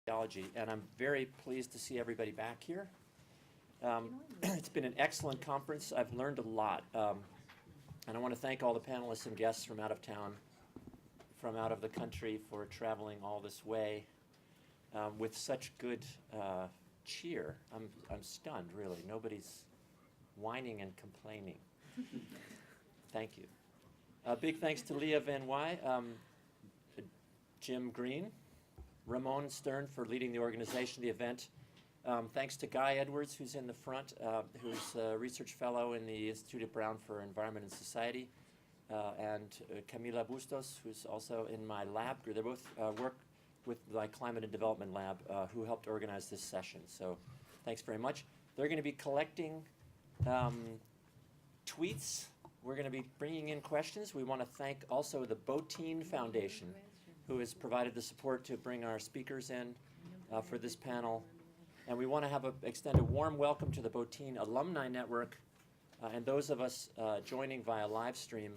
Theology, and I'm very pleased to see everybody back here. It's been an excellent conference. I've learned a lot, and I want to thank all the panelists and guests from out of town, from out of the country, for traveling all this way with such good cheer. I'm stunned, really. Nobody's whining and complaining. Thank you. Big thanks to Leah Van Wy, Jim Green, Ramon Stern for leading the organization of the event. Thanks to Guy Edwards, who's in the front, who's a research fellow in the Institute at Brown for Environment and Society, and Camila Bustos, who's also in my lab group. They both work with my Climate and Development Lab, who helped organize this session. So thanks very much. They're going to be collecting tweets. We're going to be bringing in questions. We want to thank also the Botine Foundation, who has provided the support to bring our speakers in for this panel. And we want to extend a warm welcome to the Botine Alumni Network and those of us joining via live stream.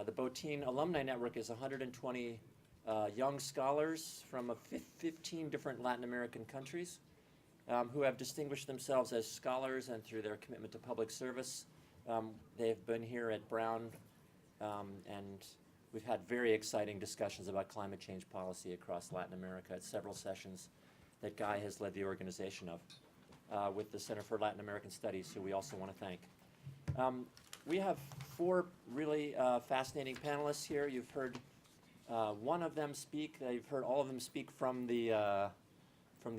The Botine Alumni Network is 120 young scholars from 15 different Latin American countries who have distinguished themselves as scholars and through their commitment to public service. They've been here at Brown, and we've had very exciting discussions about climate change policy across Latin America at several sessions that Guy has led the organization of with the Center for Latin American Studies, who we also want to thank. We have four really fascinating panelists here. You've heard one of them speak. You've heard all of them speak from the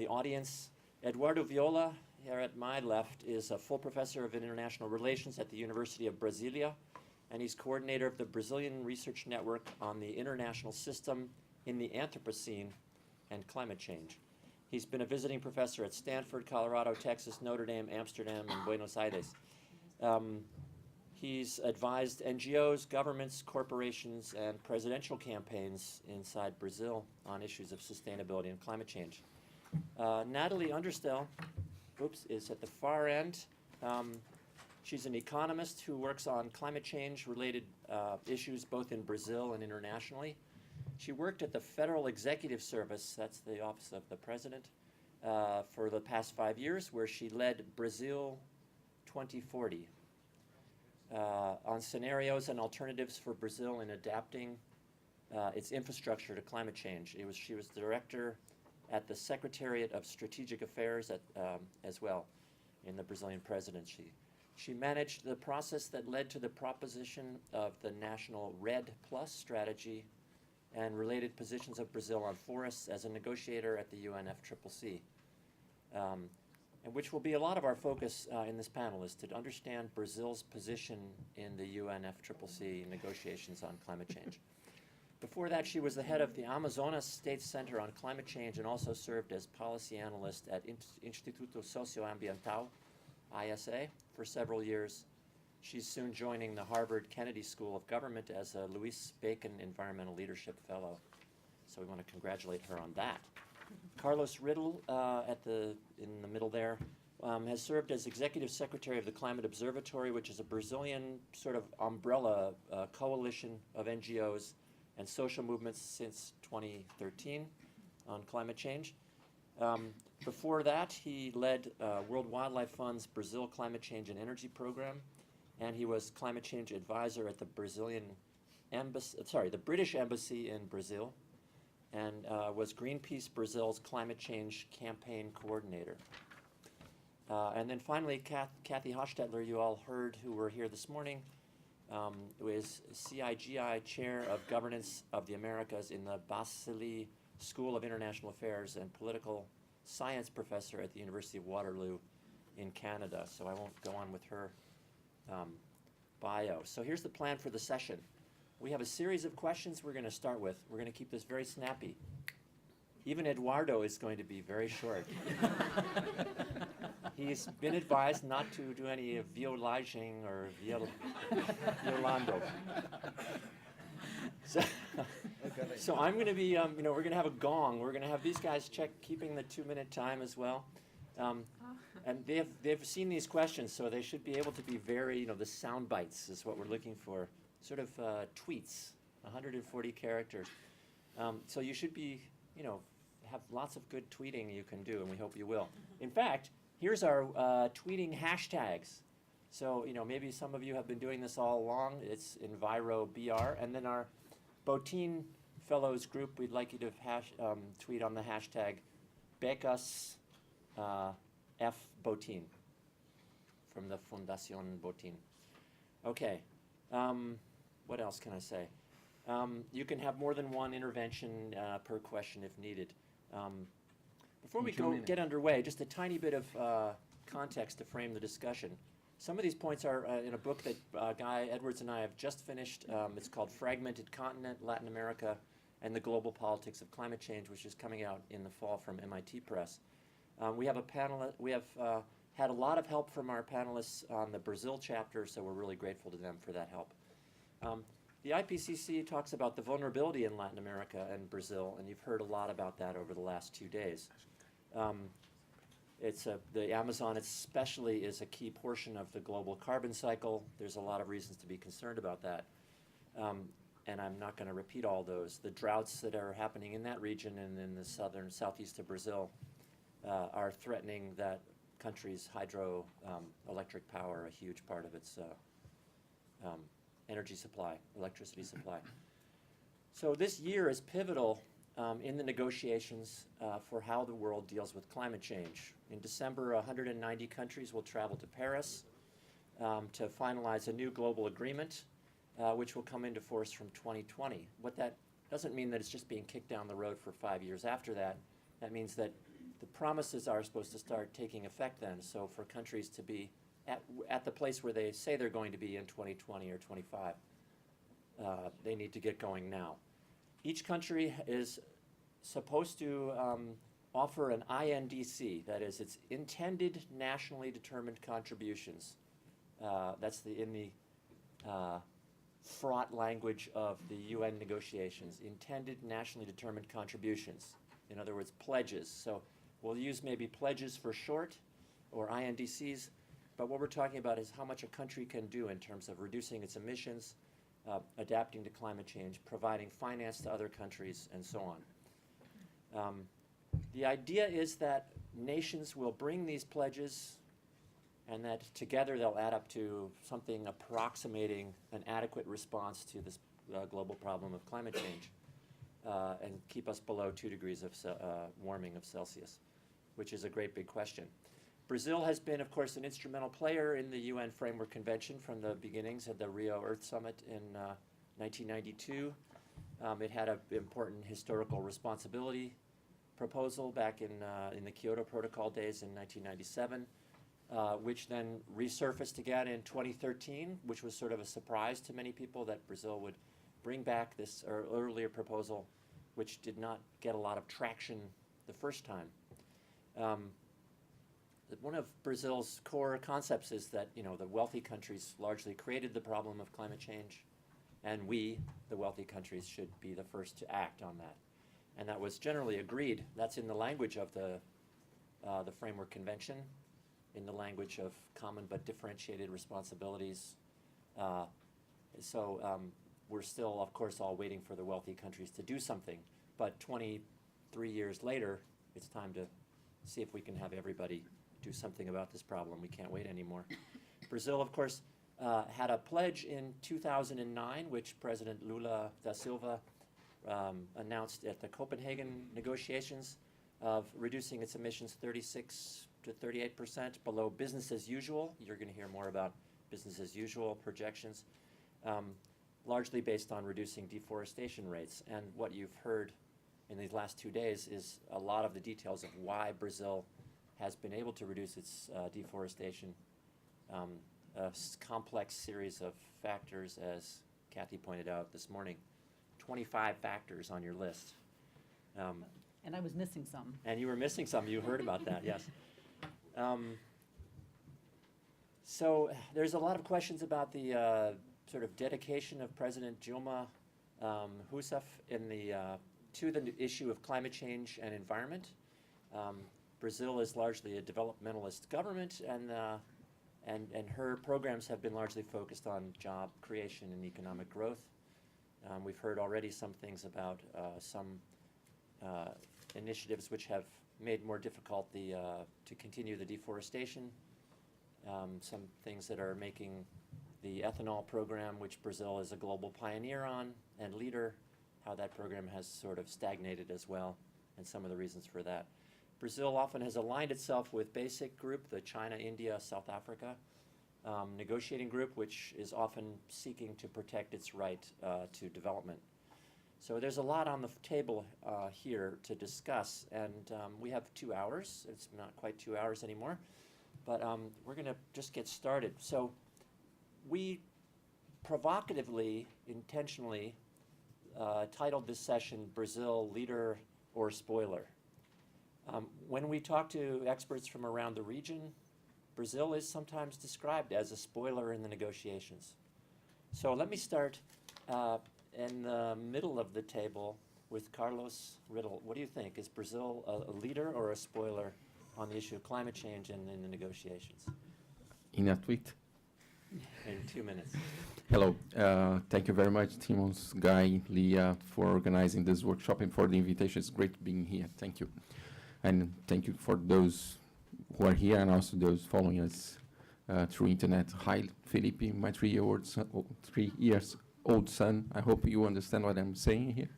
audience. Eduardo Viola, here at my left, is a full professor of international relations at the University of Brasilia, and he's coordinator of the Brazilian Research Network on the International System in the Anthropocene and Climate Change. He's been a visiting professor at Stanford, Colorado, Texas, Notre Dame, Amsterdam, and Buenos Aires. He's advised NGOs, governments, corporations, and presidential campaigns inside Brazil on issues of sustainability and climate change. Natalie Understel, is at the far end. She's an economist who works on climate change-related issues both in Brazil and internationally. She worked at the Federal Executive Service, that's the Office of the President, for the past 5 years, where she led Brazil 2040 on scenarios and alternatives for Brazil in adapting its infrastructure to climate change. She was director at the Secretariat of Strategic Affairs as well in the Brazilian presidency. She managed the process that led to the proposition of the National REDD+ strategy and related positions of Brazil on forests as a negotiator at the UNFCCC, and which will be a lot of our focus in this panel, is to understand Brazil's position in the UNFCCC negotiations on climate change. Before that, she was the head of the Amazonas State Center on Climate Change and also served as policy analyst at Instituto Socioambiental, ISA, for several years. She's soon joining the Harvard Kennedy School of Government as a Louis Bacon Environmental Leadership Fellow. So we want to congratulate her on that. Carlos Riddle, in the middle there, has served as executive secretary of the Climate Observatory, which is a Brazilian sort of umbrella coalition of NGOs and social movements since 2013 on climate change. Before that, he led World Wildlife Fund's Brazil Climate Change and Energy Program, and he was climate change advisor at the British Embassy in Brazil, and was Greenpeace Brazil's climate change campaign coordinator. And then finally, Kathy Hostetler, you all heard, who were here this morning, who is CIGI Chair of Governance of the Americas in the Basile School of International Affairs and Political Science Professor at the University of Waterloo in Canada. So I won't go on with her bio. So here's the plan for the session. We have a series of questions we're going to start with. We're going to keep this very snappy. Even Eduardo is going to be very short. He's been advised not to do any violaging or violando. So I'm going to be, we're going to have a gong. We're going to have these guys keeping the 2-minute time as well. And they've seen these questions, so they should be able to be very, the sound bites is what we're looking for. Sort of tweets, 140 characters. So you should be, have lots of good tweeting you can do, and we hope you will. In fact, here's our tweeting hashtags. So, maybe some of you have been doing this all along. It's EnviroBR. And then our Botín Fellows group, we'd like you to tweet on the hashtag Becas F. Botín from the Fundación Botín. Okay. What else can I say? You can have more than one intervention per question if needed. Before we get underway, just a tiny bit of context to frame the discussion. Some of these points are in a book that Guy Edwards and I have just finished. It's called Fragmented Continent, Latin America, and the Global Politics of Climate Change, which is coming out in the fall from MIT Press. We have had a lot of help from our panelists on the Brazil chapter, so we're really grateful to them for that help. The IPCC talks about the vulnerability in Latin America and Brazil, and you've heard a lot about that over the last 2 days. The Amazon especially is a key portion of the global carbon cycle. There's a lot of reasons to be concerned about that. And I'm not going to repeat all those. The droughts that are happening in that region and in the southeast of Brazil are threatening that country's hydroelectric power, a huge part of its energy supply, electricity supply. So this year is pivotal in the negotiations for how the world deals with climate change. In December, 190 countries will travel to Paris to finalize a new global agreement, which will come into force from 2020. What that doesn't mean that it's just being kicked down the road for 5 years after that. That means that the promises are supposed to start taking effect then. So for countries to be at the place where they say they're going to be in 2020 or 25, they need to get going now. Each country is supposed to offer an INDC, that is, its intended nationally determined contributions. That's in the fraught language of the UN negotiations, intended nationally determined contributions. In other words, pledges. So we'll use maybe pledges for short, or INDCs, but what we're talking about is how much a country can do in terms of reducing its emissions, adapting to climate change, providing finance to other countries, and so on. The idea is that nations will bring these pledges and that together they'll add up to something approximating an adequate response to this global problem of climate change and keep us below 2 degrees of warming of Celsius, which is a great big question. Brazil has been, of course, an instrumental player in the UN Framework Convention from the beginnings at the Rio Earth Summit in 1992. It had an important historical responsibility proposal back in the Kyoto Protocol days in 1997, which then resurfaced again in 2013, which was sort of a surprise to many people that Brazil would bring back this earlier proposal, which did not get a lot of traction the first time. One of Brazil's core concepts is that the wealthy countries largely created the problem of climate change, and we, the wealthy countries, should be the first to act on that. And that was generally agreed. That's in the language of the Framework Convention, in the language of common but differentiated responsibilities. We're still, of course, all waiting for the wealthy countries to do something. But 23 years later, it's time to see if we can have everybody do something about this problem. We can't wait anymore. Brazil, of course, had a pledge in 2009, which President Lula da Silva announced at the Copenhagen negotiations, of reducing its emissions 36 to 38% below business as usual. You're going to hear more about business as usual projections, largely based on reducing deforestation rates. And what you've heard in these last 2 days is a lot of the details of why Brazil has been able to reduce its deforestation, a complex series of factors, as Kathy pointed out this morning, 25 factors on your list. And I was missing some. And you were missing some. You heard about that, yes. So there's a lot of questions about the sort of dedication of President Dilma Rousseff to the issue of climate change and environment. Brazil is largely a developmentalist government, and her programs have been largely focused on job creation and economic growth. We've heard already some things about some initiatives which have made more difficult to continue the deforestation, some things that are making the ethanol program, which Brazil is a global pioneer on and leader, how that program has sort of stagnated as well, and some of the reasons for that. Brazil often has aligned itself with BASIC group, the China, India, South Africa negotiating group, which is often seeking to protect its right to development. So there's a lot on the table here to discuss, and we have 2 hours. It's not quite 2 hours anymore, but we're going to just get started. So we provocatively, intentionally titled this session, Brazil, Leader or Spoiler. When we talk to experts from around the region, Brazil is sometimes described as a spoiler in the negotiations. So let me start in the middle of the table with Carlos Riddle. What do you think? Is Brazil a leader or a spoiler on the issue of climate change and in the negotiations? In a tweet. In 2 minutes. Hello. Thank you very much, Timos, Guy, Leah, for organizing this workshop and for the invitation. It's great being here. Thank you. And thank you for those who are here and also those following us through internet. Hi, Felipe, my 3 years old son. I hope you understand what I'm saying here.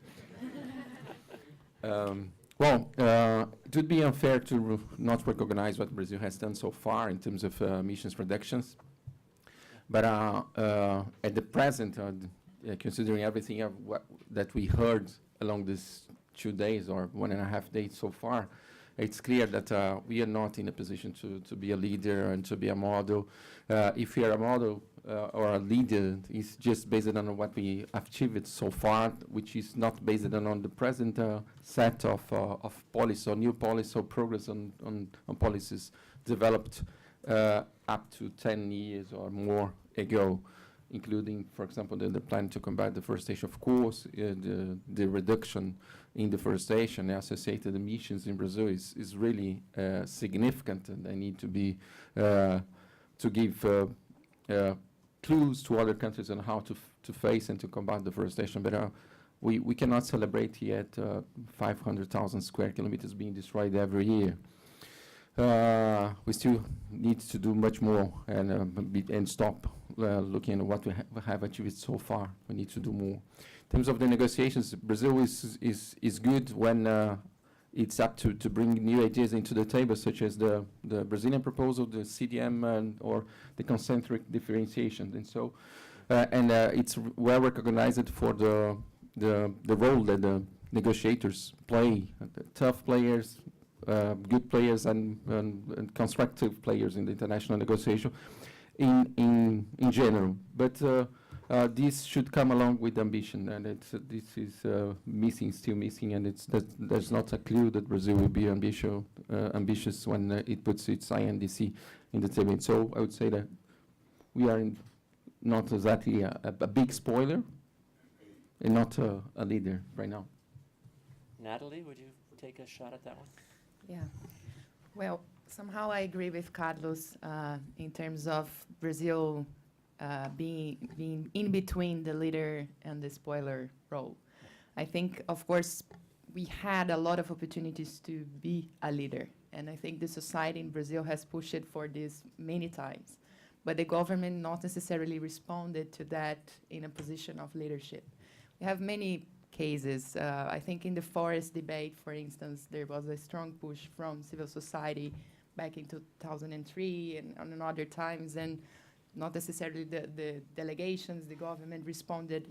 It would be unfair to not recognize what Brazil has done so far in terms of emissions reductions. But at the present, considering everything that we heard along these 2 days or 1.5 days so far, it's clear that we are not in a position to be a leader and to be a model. If we are a model or a leader, it's just based on what we achieved so far, which is not based on the present set of policy or new policy or progress on policies developed up to 10 years or more ago, including, for example, the plan to combat deforestation. Of course, the reduction in deforestation, the associated emissions in Brazil is really significant, and they need to be to give clues to other countries on how to face and to combat deforestation. But we cannot celebrate yet 500,000 square kilometers being destroyed every year. We still need to do much more and stop looking at what we have achieved so far. We need to do more. In terms of the negotiations, Brazil is good when it's up to bring new ideas into the table, such as the Brazilian proposal, the CDM, or the concentric differentiation. And so, it's well recognized for the role that the negotiators play, the tough players, good players, and constructive players in the international negotiation in general. But this should come along with ambition, and this is still missing, and there's not a clue that Brazil will be ambitious when it puts its INDC in the table. So I would say that we are not exactly a big spoiler and not a leader right now. Natalie, would you take a shot at that one? Yeah. Well, somehow I agree with Carlos in terms of Brazil being in between the leader and the spoiler role. I think, of course, we had a lot of opportunities to be a leader, and I think the society in Brazil has pushed for this many times, but the government not necessarily responded to that in a position of leadership. We have many cases. I think in the forest debate, for instance, there was a strong push from civil society back in 2003 and on other times, and not necessarily the delegations, the government responded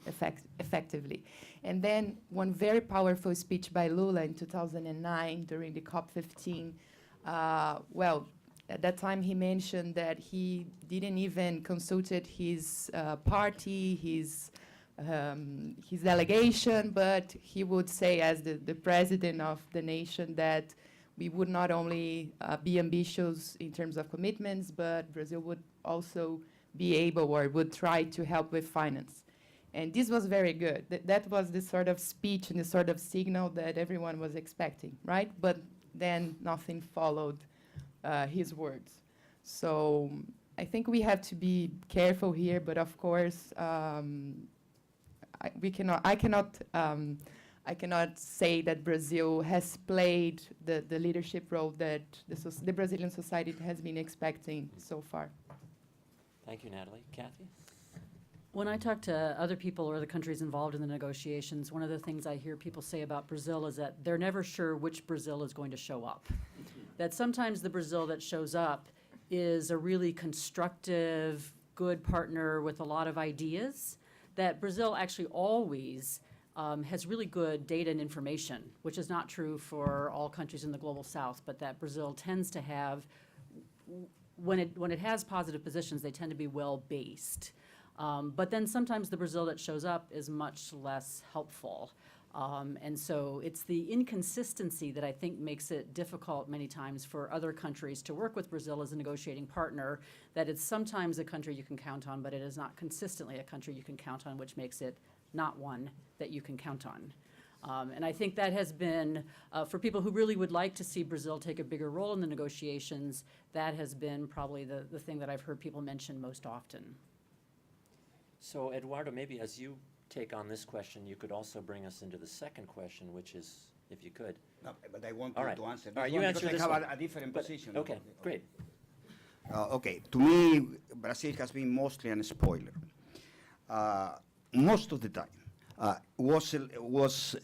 effectively. And then one very powerful speech by Lula in 2009 during the COP15, at that time he mentioned that he didn't even consulted his party, his delegation, but he would say as the president of the nation that we would not only be ambitious in terms of commitments, but Brazil would also be able or would try to help with finance. And this was very good. That was the sort of speech and the sort of signal that everyone was expecting, right? But then nothing followed his words. So I think we have to be careful here, but of course, I cannot I cannot say that Brazil has played the leadership role that the Brazilian society has been expecting so far. Thank you, Natalie. Kathy? When I talk to other people or the countries involved in the negotiations, one of the things I hear people say about Brazil is that they're never sure which Brazil is going to show up. That sometimes the Brazil that shows up is a really constructive, good partner with a lot of ideas. That Brazil actually always has really good data and information, which is not true for all countries in the global south, but that Brazil tends to have, when it has positive positions, they tend to be well-based. But then sometimes the Brazil that shows up is much less helpful. And so it's the inconsistency that I think makes it difficult many times for other countries to work with Brazil as a negotiating partner, that it's sometimes a country you can count on, but it is not consistently a country you can count on, which makes it not one that you can count on. And I think that has been, for people who really would like to see Brazil take a bigger role in the negotiations, that has been probably the thing that I've heard people mention most often. So Eduardo, maybe as you take on this question, you could also bring us into the second question, which is, if you could. No, but I want All to, right. to answer this All right, one you answer because this I have one. a different But- position. Okay, great. Okay, to me, Brazil has been mostly a spoiler. Most of the time was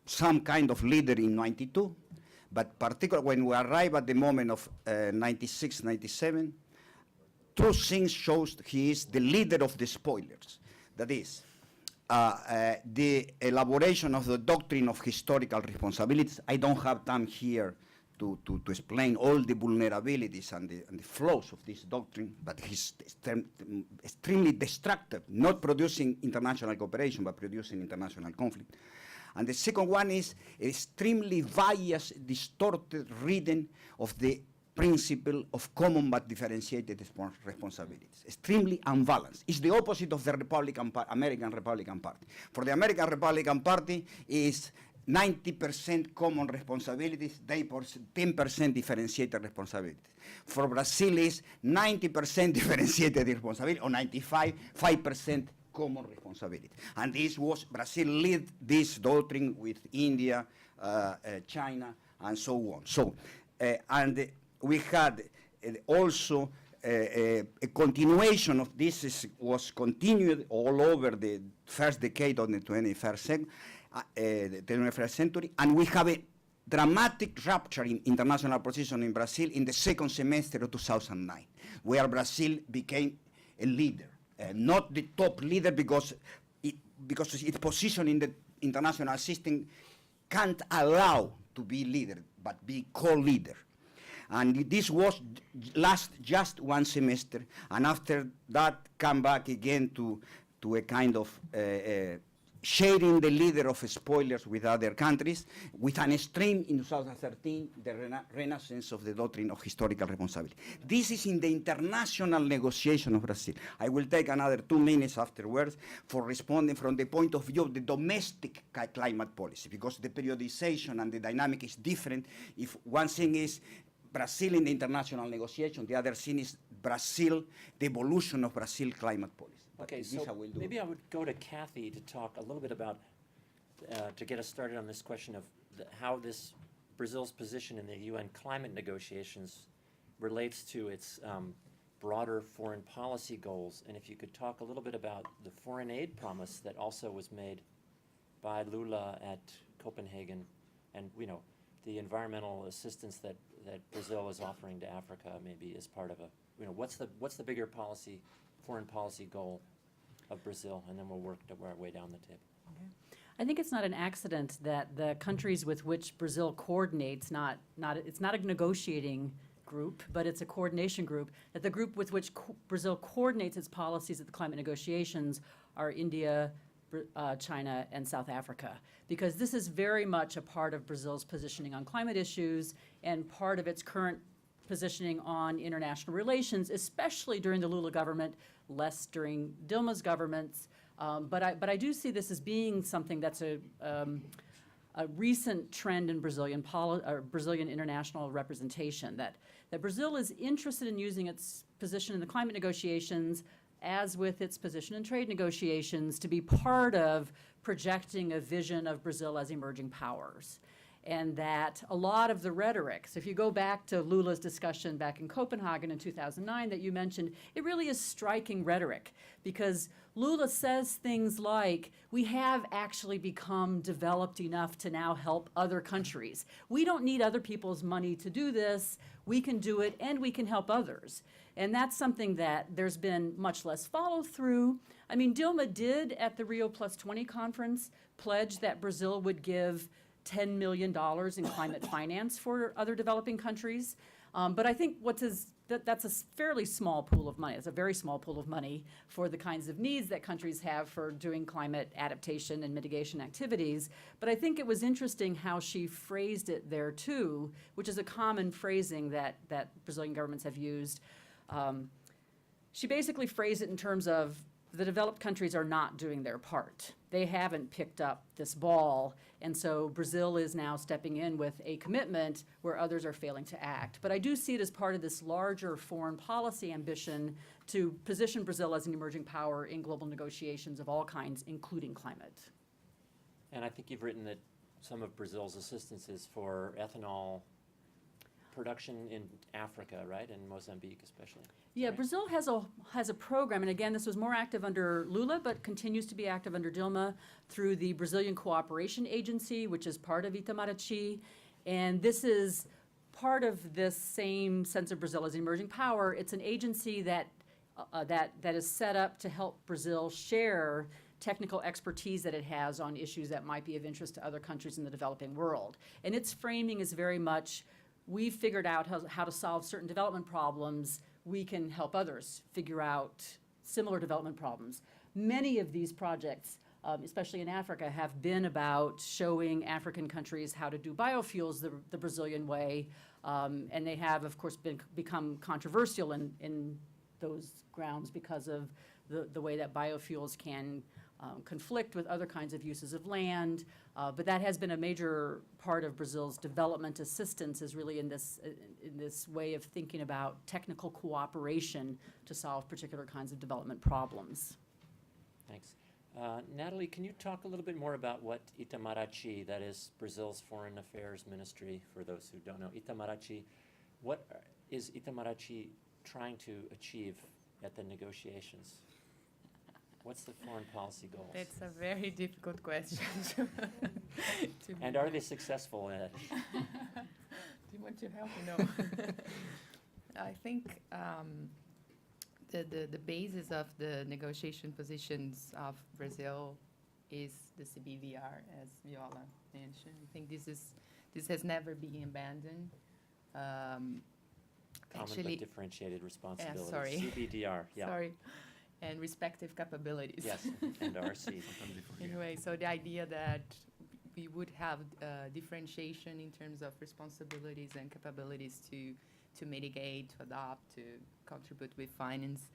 some kind of leader in '92, but particularly when we arrive at the moment of '96, '97, two things shows he is the leader of the spoilers. That is, the elaboration of the doctrine of historical responsibilities. I don't have time here to explain all the vulnerabilities and the flaws of this doctrine, but he's extremely destructive, not producing international cooperation, but producing international conflict. And the second one is extremely biased, distorted reading of the principle of common but differentiated responsibilities. Extremely unbalanced. It's the opposite of the American Republican Party. For the American Republican Party is 90% common responsibilities, 10% differentiated responsibilities. For Brazil is 90% differentiated responsibility, or 5% common responsibility. And this was, Brazil led this doctrine with India, China, and so on. So, and we had also a continuation of this was continued all over the first decade of the 21st century, and we have a dramatic rupture in international position in Brazil in the second semester of 2009, where Brazil became a leader, not the top leader because its position in the international system can't allow to be leader, but be co-leader. And this was last just one semester, and after that come back again to a kind of sharing the leader of spoilers with other countries, with an extreme in 2013, the renaissance of the doctrine of historical responsibility. This is in the international negotiation of Brazil. I will take another 2 minutes afterwards for responding from the point of view of the domestic climate policy, because the periodization and the dynamic is different. If one thing is Brazil in the international negotiation, the other thing is Brazil, the evolution of Brazil climate policy. Okay, This so I will do. maybe I would go to Kathy to talk a little bit about, to get us started on this question of how this Brazil's position in the UN climate negotiations relates to its broader foreign policy goals. And if you could talk a little bit about the foreign aid promise that also was made by Lula at Copenhagen, and the environmental assistance that Brazil is offering to Africa, maybe as part of a, what's the bigger foreign policy goal of Brazil, and then we'll work our way down the table. I think it's not an accident that the countries with which Brazil coordinates, it's not a negotiating group, but it's a coordination group, that the group with which Brazil coordinates its policies at the climate negotiations are India, China, and South Africa, because this is very much a part of Brazil's positioning on climate issues and part of its current positioning on international relations, especially during the Lula government, less during Dilma's governments. But I do see this as being something that's a recent trend in Brazilian international representation, that Brazil is interested in using its position in the climate negotiations as with its position in trade negotiations, to be part of projecting a vision of Brazil as emerging powers. And that a lot of the rhetoric, so if you go back to Lula's discussion back in Copenhagen in 2009 that you mentioned, it really is striking rhetoric, because Lula says things like, we have actually become developed enough to now help other countries. We don't need other people's money to do this. We can do it, and we can help others. And that's something that there's been much less follow through. I mean, Dilma did at the Rio Plus 20 conference pledge that Brazil would give $10 million in climate finance for other developing countries. But I think that's a fairly small pool of money. It's a very small pool of money for the kinds of needs that countries have for doing climate adaptation and mitigation activities. But I think it was interesting how she phrased it there too, which is a common phrasing that Brazilian governments have used. She basically phrased it in terms of the developed countries are not doing their part. They haven't picked up this ball, and so Brazil is now stepping in with a commitment where others are failing to act. But I do see it as part of this larger foreign policy ambition to position Brazil as an emerging power in global negotiations of all kinds, including climate. And I think you've written that some of Brazil's assistance is for ethanol production in Africa, right? In Mozambique especially. Yeah, Right. Brazil has a program, and again, this was more active under Lula, but continues to be active under Dilma through the Brazilian Cooperation Agency, which is part of Itamaraty. And this is part of this same sense of Brazil as an emerging power. It's an agency that is set up to help Brazil share technical expertise that it has on issues that might be of interest to other countries in the developing world. And its framing is very much, we've figured out how to solve certain development problems. We can help others figure out similar development problems. Many of these projects, especially in Africa, have been about showing African countries how to do biofuels the Brazilian way. And they have, of course, become controversial in those grounds because of the way that biofuels can conflict with other kinds of uses of land. But that has been a major part of Brazil's development assistance, is really in this way of thinking about technical cooperation to solve particular kinds of development problems. Thanks. Natalie, can you talk a little bit more about what Itamaraty, that is Brazil's Foreign Affairs Ministry, for those who don't know, Itamaraty, what is Itamaraty trying to achieve at the negotiations? What's the foreign policy goals? It's a very difficult question. And are they successful in it? Do you want to help me? No. I think the basis of the negotiation positions of Brazil is the CBVR, as Viola mentioned. I think this has never been abandoned. Common Actually, but differentiated responsibilities. sorry. CBDR, yeah. Sorry. And respective capabilities. Yes, and RC. Anyway, so the idea that we would have differentiation in terms of responsibilities and capabilities to mitigate, to adopt, to contribute with finance.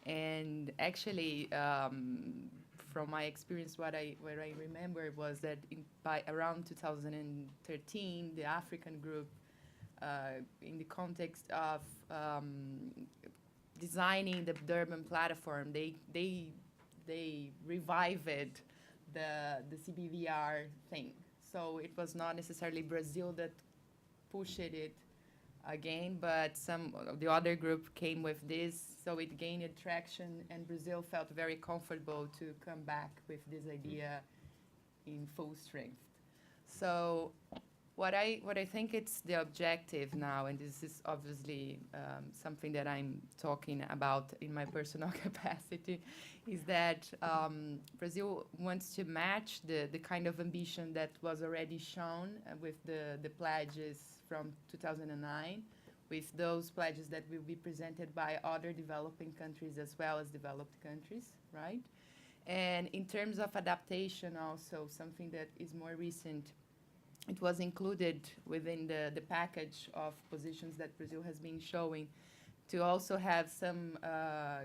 And actually, from my experience, what I remember was that by around 2013, the African group, in the context of designing the Durban platform, they revived the CBVR thing. So it was not necessarily Brazil that pushed it again, but some of the other group came with this, so it gained traction, and Brazil felt very comfortable to come back with this idea in full strength. So what I think it's the objective now, and this is obviously something that I'm talking about in my personal capacity, is that Brazil wants to match the kind of ambition that was already shown with the pledges from 2009, with those pledges that will be presented by other developing countries as well as developed countries, right? And in terms of adaptation also, something that is more recent, it was included within the package of positions that Brazil has been showing to also have some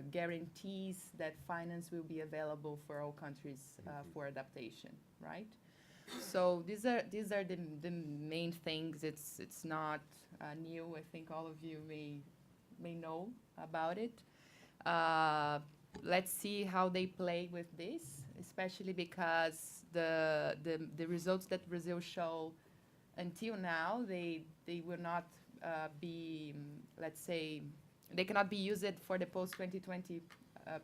guarantees that finance will be available for all countries for adaptation, right? So these are the main things. It's not new. I think all of you may know about it. let's see how they play with this, especially because the results that Brazil show until now, they will not be, let's say, they cannot be used for the post-2020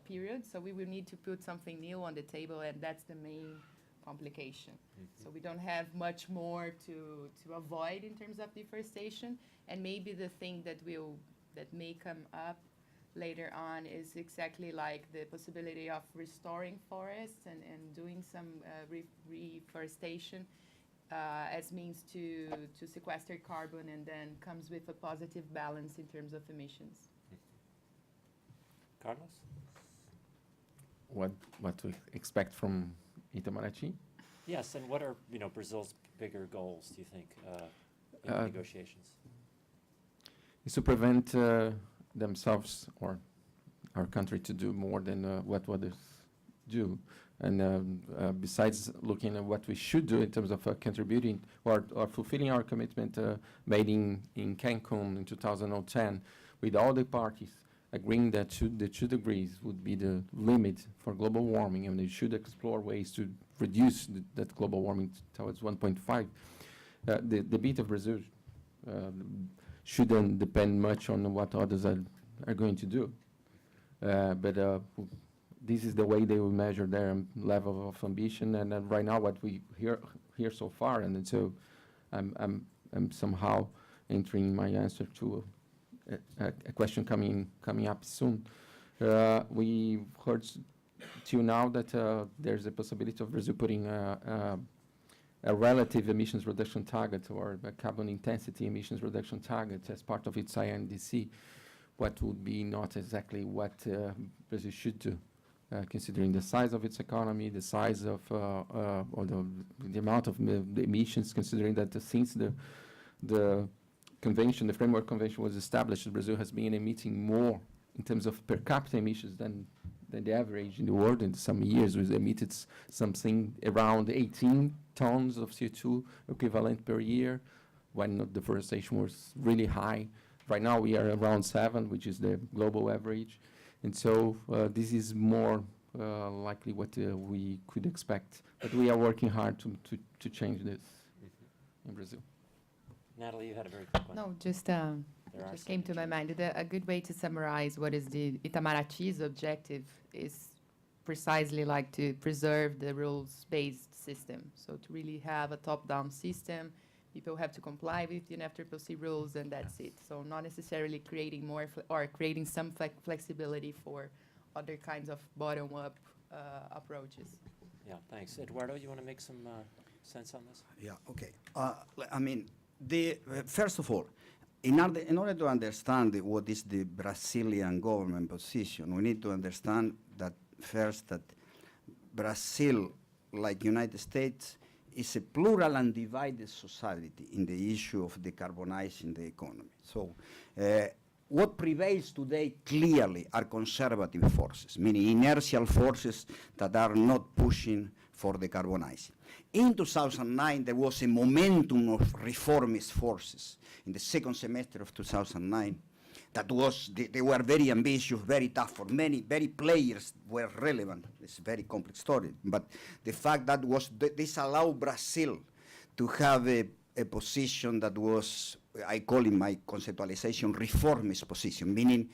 period. So we will need to put something new on the table, and that's the main complication. So we don't have much more to avoid in terms of deforestation. And maybe the thing that may come up later on is exactly like the possibility of restoring forests and doing some reforestation as means to sequester carbon, and then comes with a positive balance in terms of emissions. Carlos? What to expect from Itamaraty? Yes, and what are, Brazil's bigger goals, do you think, in the negotiations? Is to prevent themselves or our country to do more than what others do. And besides looking at what we should do in terms of contributing or fulfilling our commitment made in Cancun in 2010, with all the parties agreeing that the 2 degrees would be the limit for global warming, and they should explore ways to reduce that global warming towards 1.5. The beat of Brazil shouldn't depend much on what others are going to do. But this is the way they will measure their level of ambition, and right now what we hear so far, and so I'm somehow entering my answer to a question coming up soon. We heard till now that there's a possibility of Brazil putting a relative emissions reduction target or a carbon intensity emissions reduction target as part of its INDC. What would be not exactly what Brazil should do, considering the size of its economy, the size of or the amount of the emissions, considering that since the convention, the framework convention was established, Brazil has been emitting more in terms of per capita emissions than the average in the world. In some years, we emitted something around 18 tons of CO2 equivalent per year, when deforestation was really high. Right now, we are around 7, which is the global average. And so this is more likely what we could expect. But we are working hard to change this in Brazil. Natalie, you had a very quick one. No, just There are just came to my signatures. mind. A good way to summarize what is the Itamaraty's objective is precisely like to preserve the rules-based system. So to really have a top-down system, people have to comply with the UNFCCC rules, and that's it. So not necessarily creating more or creating some flexibility for other kinds of bottom-up approaches. Yeah, thanks. Eduardo, you want to make some sense on this? Yeah, okay. I mean, first of all, in order to understand what is the Brazilian government position, we need to understand that first that Brazil, like United States, is a plural and divided society in the issue of decarbonizing the economy. So what prevails today clearly are conservative forces, meaning inertial forces that are not pushing for decarbonizing. In 2009, there was a momentum of reformist forces in the second semester of 2009 that was, they were very ambitious, very tough for many players were relevant. It's a very complex story, but the fact that was, this allowed Brazil to have a position that was, I call in my conceptualization, reformist position, meaning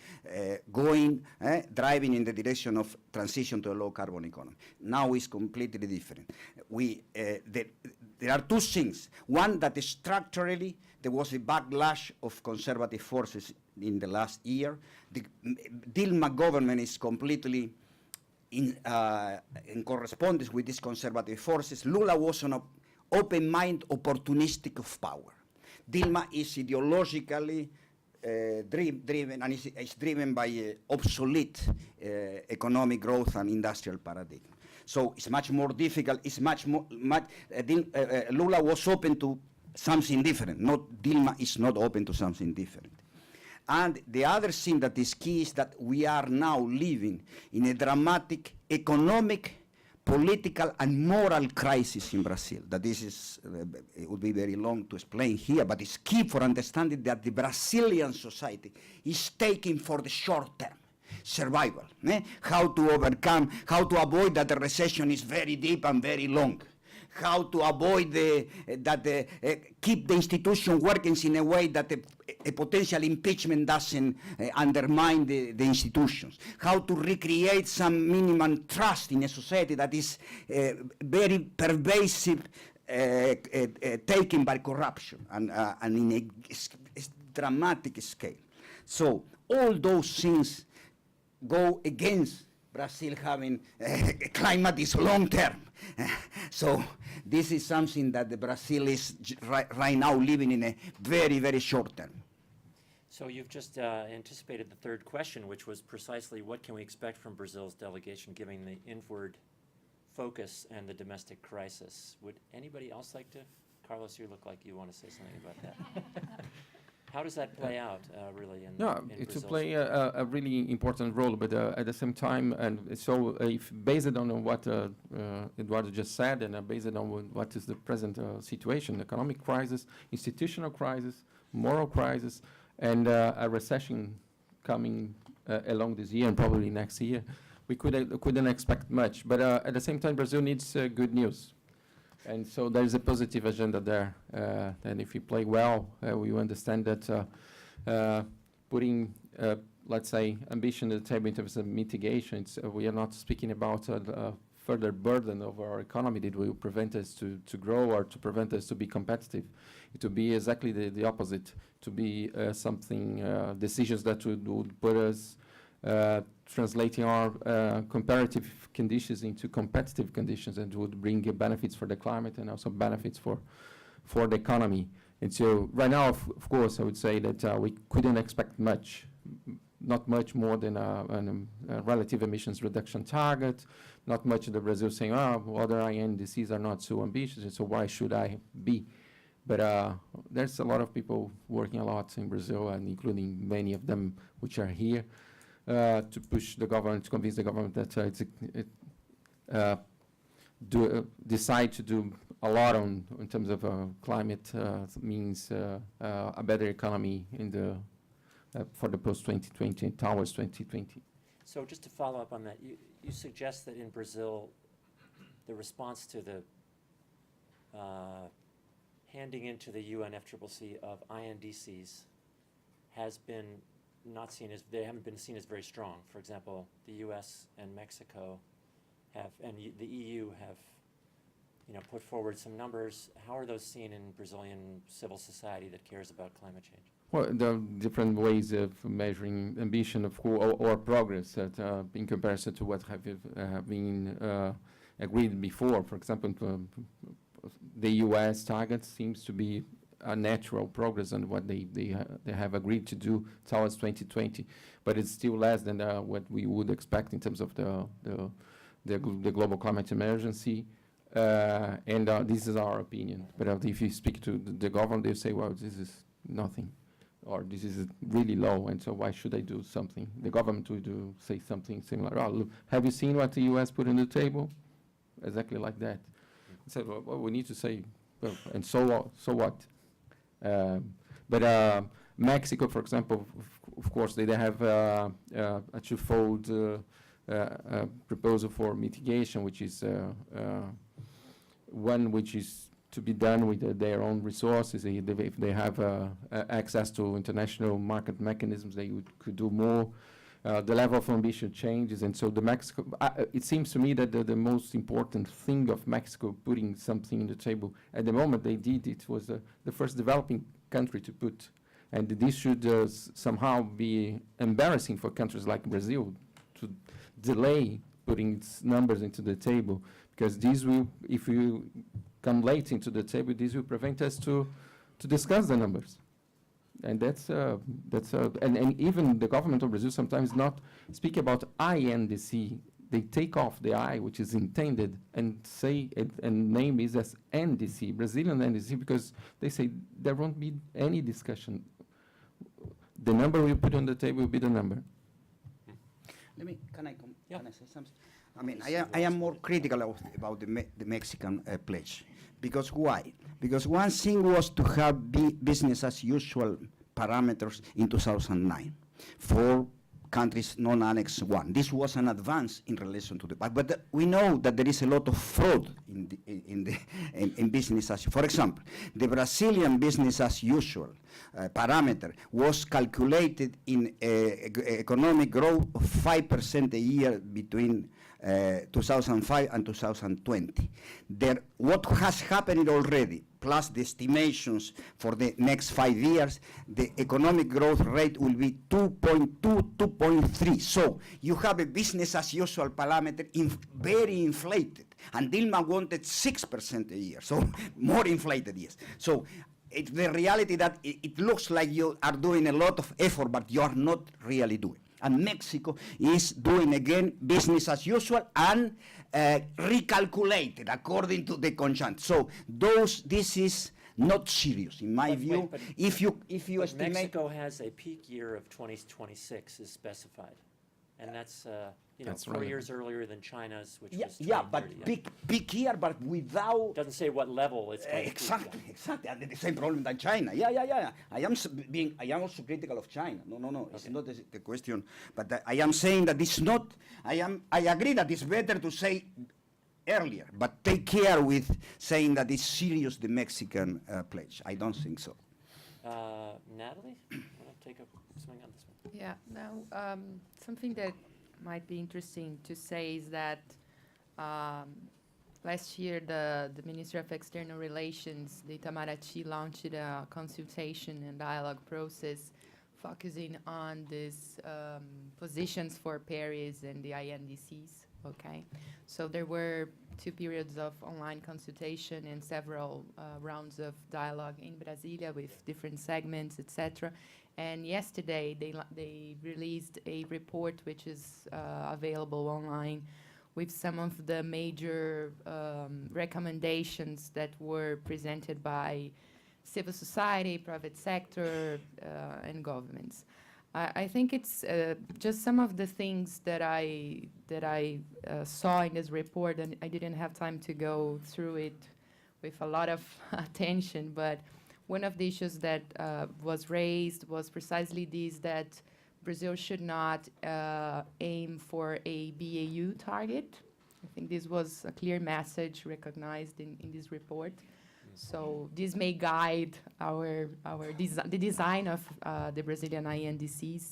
driving in the direction of transition to a low carbon economy. Now it's completely different. There are two things. One, that structurally there was a backlash of conservative forces in the last year. The Dilma government is completely in correspondence with these conservative forces. Lula was an open mind, opportunistic of power. Dilma is ideologically driven, and is driven by obsolete economic growth and industrial paradigm. So it's much more difficult. It's much more. Lula was open to something different. Not Dilma is not open to something different. And the other thing that is key is that we are now living in a dramatic economic, political, and moral crisis in Brazil. That this is, it would be very long to explain here, but it's key for understanding that the Brazilian society is taking for the short term. survival, how to overcome, how to avoid that the recession is very deep and very long, how to avoid keep the institution working in a way that a potential impeachment doesn't undermine the institutions, how to recreate some minimum trust in a society that is very pervasive, taken by corruption and in a dramatic scale. So all those things go against Brazil having climate is long term. So this is something that the Brazil is right now living in a very, very short term. So you've just anticipated the third question, which was precisely what can we expect from Brazil's delegation given the inward focus and the domestic crisis. Would anybody else like to? Carlos, you look like you want to say something about that. How does that play out, really, in No, in to Brazil's- play a really important role, but at the same time, and so if based on what Eduardo just said, and based on what is the present situation, economic crisis, institutional crisis, moral crisis, and a recession coming along this year and probably next year, we couldn't expect much. But at the same time, Brazil needs good news. And so there's a positive agenda there. And if we play well, we understand that putting, let's say, ambition at the table in terms of mitigation, we are not speaking about a further burden of our economy that will prevent us to grow or to prevent us to be competitive. It will be exactly the opposite, to be decisions that would put us translating our comparative conditions into competitive conditions and would bring benefits for the climate and also benefits for the economy. And so right now, of course, I would say that we couldn't expect much, not much more than a relative emissions reduction target, not much of the Brazil saying, oh, other INDCs are not so ambitious, and so why should I be? But there's a lot of people working a lot in Brazil, and including many of them which are here, to push the government, to convince the government that decide to do a lot in terms of climate means a better economy in the for the post-2020 towards 2020. So just to follow up on that, you suggest that in Brazil, the response to the handing into the UNFCCC of INDCs has been not seen as, they haven't been seen as very strong. For example, the US and Mexico have, and the EU have, put forward some numbers. How are those seen in Brazilian civil society that cares about climate change? Well, there are different ways of measuring ambition or progress that, in comparison to what have been agreed before. For example, the US target seems to be a natural progress on what they have agreed to do towards 2020, but it's still less than what we would expect in terms of the global climate emergency. And this is our opinion. But if you speak to the government, they say, well, this is nothing, or this is really low, and so why should I do something? The government would say something similar. Oh, look, have you seen what the US put on the table? Exactly like that. So well, we need to say, well, and so what? But Mexico, for example, of course, they have a twofold proposal for mitigation, which is one which is to be done with their own resources. If they have access to international market mechanisms, they could do more. The level of ambition changes, and so Mexico. It seems to me that the most important thing of Mexico putting something on the table at the moment they did it was the first developing country to put, and this should somehow be embarrassing for countries like Brazil to delay putting its numbers into the table, because this will, if you come late into the table, this will prevent us to discuss the numbers. And and even the government of Brazil sometimes not speak about INDC. They take off the I, which is intended, and say it, and name it as NDC, Brazilian NDC, because they say there won't be any discussion. The number we put on the table will be the number. Can I say something? I mean, Please, I am more critical about the Mexican pledge. Because why? Because one thing was to have business as usual parameters in 2009 for countries non-Annex 1. This was an advance in relation to the past. But we know that there is a lot of fraud in business as usual. For example, the Brazilian business as usual parameter was calculated in economic growth of 5% a year between 2005 and 2020. What has happened already, plus the estimations for the next 5 years, the economic growth rate will be 2.2, 2.3. So you have a business as usual parameter very inflated. And Dilma wanted 6% a year, so more inflated, yes. So it's the reality that it looks like you are doing a lot of effort, but you are not really doing. And Mexico is doing, again, business as usual and recalculated according to the conjunct. So this is not serious, in my view. But if you estimate... Mexico has a peak year of 2026 is specified. And that's, That's 4 relevant. years earlier than China's, which Yeah, was yeah, but 2030. big year, but without... Doesn't say what level it's going to peak at. Exactly. And the same problem than China. Yeah. I am also critical of China. No. It's Okay. not the question. But I am saying that it's not. I agree that it's better to say earlier, but take care with saying that it's serious, the Mexican pledge. I don't think so. Natalie, want to take a swing on this one? Yeah, now, something that might be interesting to say is that last year the Ministry of External Relations, the Itamaraty, launched a consultation and dialogue process focusing on these positions for Paris and the INDCs, okay? So there were 2 periods of online consultation and several rounds of dialogue in Brasilia with different segments, etc. And yesterday, they released a report which is available online with some of the major recommendations that were presented by civil society, private sector, and governments. I think it's just some of the things that I saw in this report, and I didn't have time to go through it with a lot of attention, but one of the issues that was raised was precisely this, that Brazil should not aim for a BAU target. I think this was a clear message recognized in this report. So this may guide the design of the Brazilian INDCs.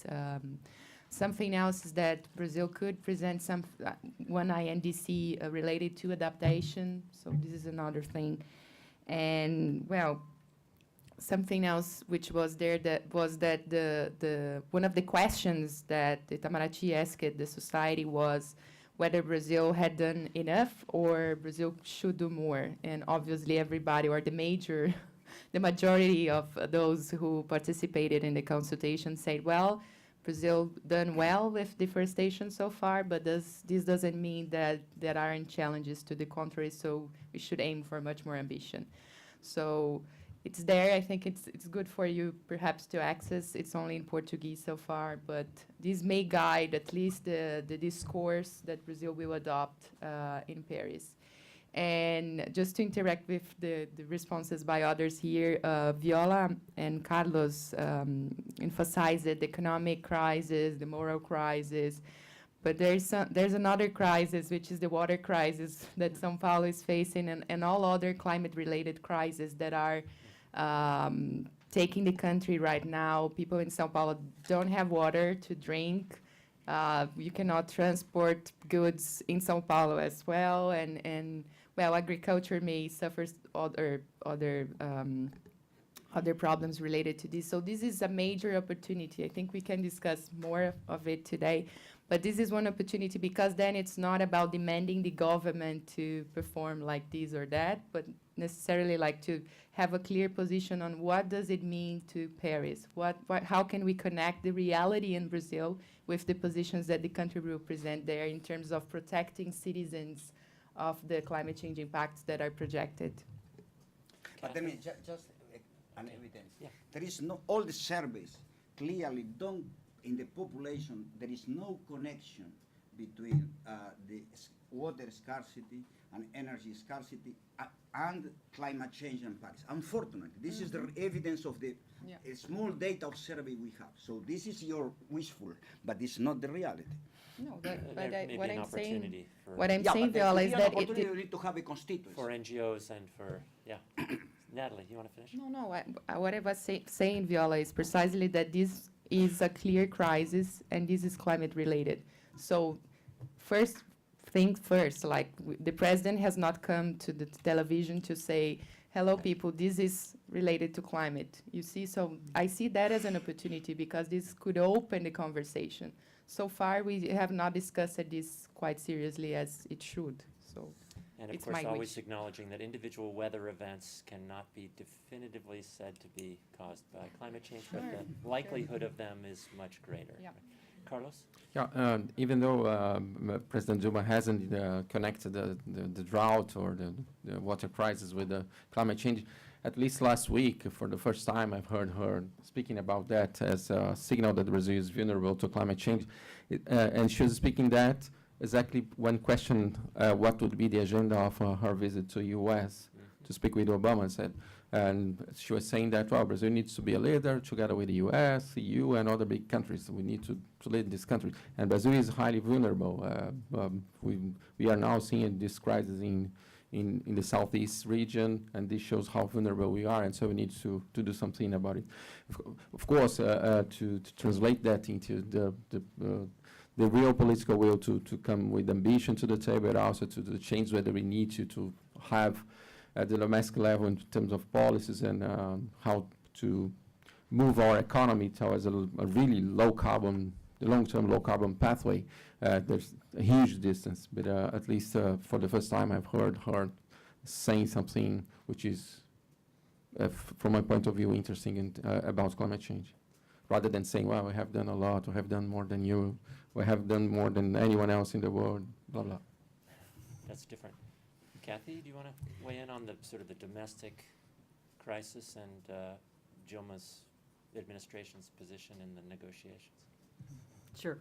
Something else is that Brazil could present one INDC related to adaptation. So this is another thing. And well, something else which was there was that the one of the questions that the Itamaraty asked the society was whether Brazil had done enough or Brazil should do more. And obviously everybody, or the majority of those who participated in the consultation said, well, Brazil done well with deforestation so far, but this doesn't mean that there aren't challenges. To the contrary, so we should aim for much more ambition. So it's there. I think it's good for you perhaps to access. It's only in Portuguese so far, but this may guide at least the discourse that Brazil will adopt in Paris. And just to interact with the responses by others here, Viola and Carlos emphasized the economic crisis, the moral crisis, but there's another crisis, which is the water crisis that São Paulo is facing, and all other climate-related crises that are taking the country right now. People in São Paulo don't have water to drink. You cannot transport goods in São Paulo as well, and well, agriculture may suffer other problems related to this. So this is a major opportunity. I think we can discuss more of it today. But this is one opportunity because then it's not about demanding the government to perform like this or that, but necessarily like to have a clear position on what does it mean to Paris? How can we connect the reality in Brazil with the positions that the country will present there in terms of protecting citizens of the climate change impacts that are projected? But I mean, just an evidence. Yeah. There is no, all the surveys clearly don't, in the population, there is no connection between the water scarcity and energy scarcity and climate change in Paris. Unfortunately, this is the evidence of the small data of survey we have. So this is your wishful, but it's not the reality. No, There may be what an I'm saying, opportunity for, what I'm Yeah, saying, but there Viola, could is be an that opportunity you need to have a constituency. for NGOs and for, yeah. Natalie, you want to finish? No, what I was saying, Viola, is precisely that this is a clear crisis and this is climate related. So first thing first, like the president has not come to the television to say, hello people, this is related to climate. You see, so I see that as an opportunity because this could open the conversation. So far, we have not discussed this quite seriously as it should, so. And of It's course, my always wish. acknowledging that individual weather events cannot be definitively said to be caused by climate change, but Sure, the likelihood of them is much greater. Yeah. Carlos? Yeah, even though President Zuma hasn't connected the drought or the water crisis with the climate change, at least last week, for the first time, I've heard her speaking about that as a signal that Brazil is vulnerable to climate change. And she was speaking that exactly when questioned what would be the agenda of her visit to U.S. to speak with Obama, and she was saying that, well, Brazil needs to be a leader together with the U.S., EU, and other big countries. We need to lead this country. And Brazil is highly vulnerable. We are now seeing this crisis in the southeast region, and this shows how vulnerable we are, and so we need to do something about it. Of course, to translate that into the real political will to come with ambition to the table, but also to change whether we need to have at the domestic level in terms of policies and how to move our economy towards a really low carbon, the long-term low carbon pathway. There's a huge distance, but at least for the first time I've heard her saying something which is, from my point of view, interesting about climate change. Rather than saying, well, we have done a lot, we have done more than you, we have done more than anyone else in the world, blah, blah. That's different. Kathy, do you want to weigh in on the sort of the domestic crisis and Dilma's administration's position in the negotiations? Sure.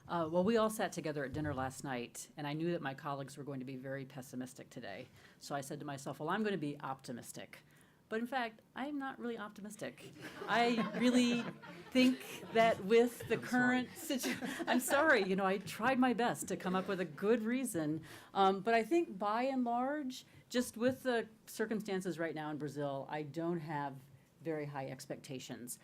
Well, we all sat together at dinner last night, and I knew that my colleagues were going to be very pessimistic today. So I said to myself, well, I'm going to be optimistic. But in fact, I'm not really optimistic. I really think that with the current situation, I'm sorry, you know, I tried my best to come up with a good reason. But I think by and large, just with the circumstances right now in Brazil, I don't have very high expectations.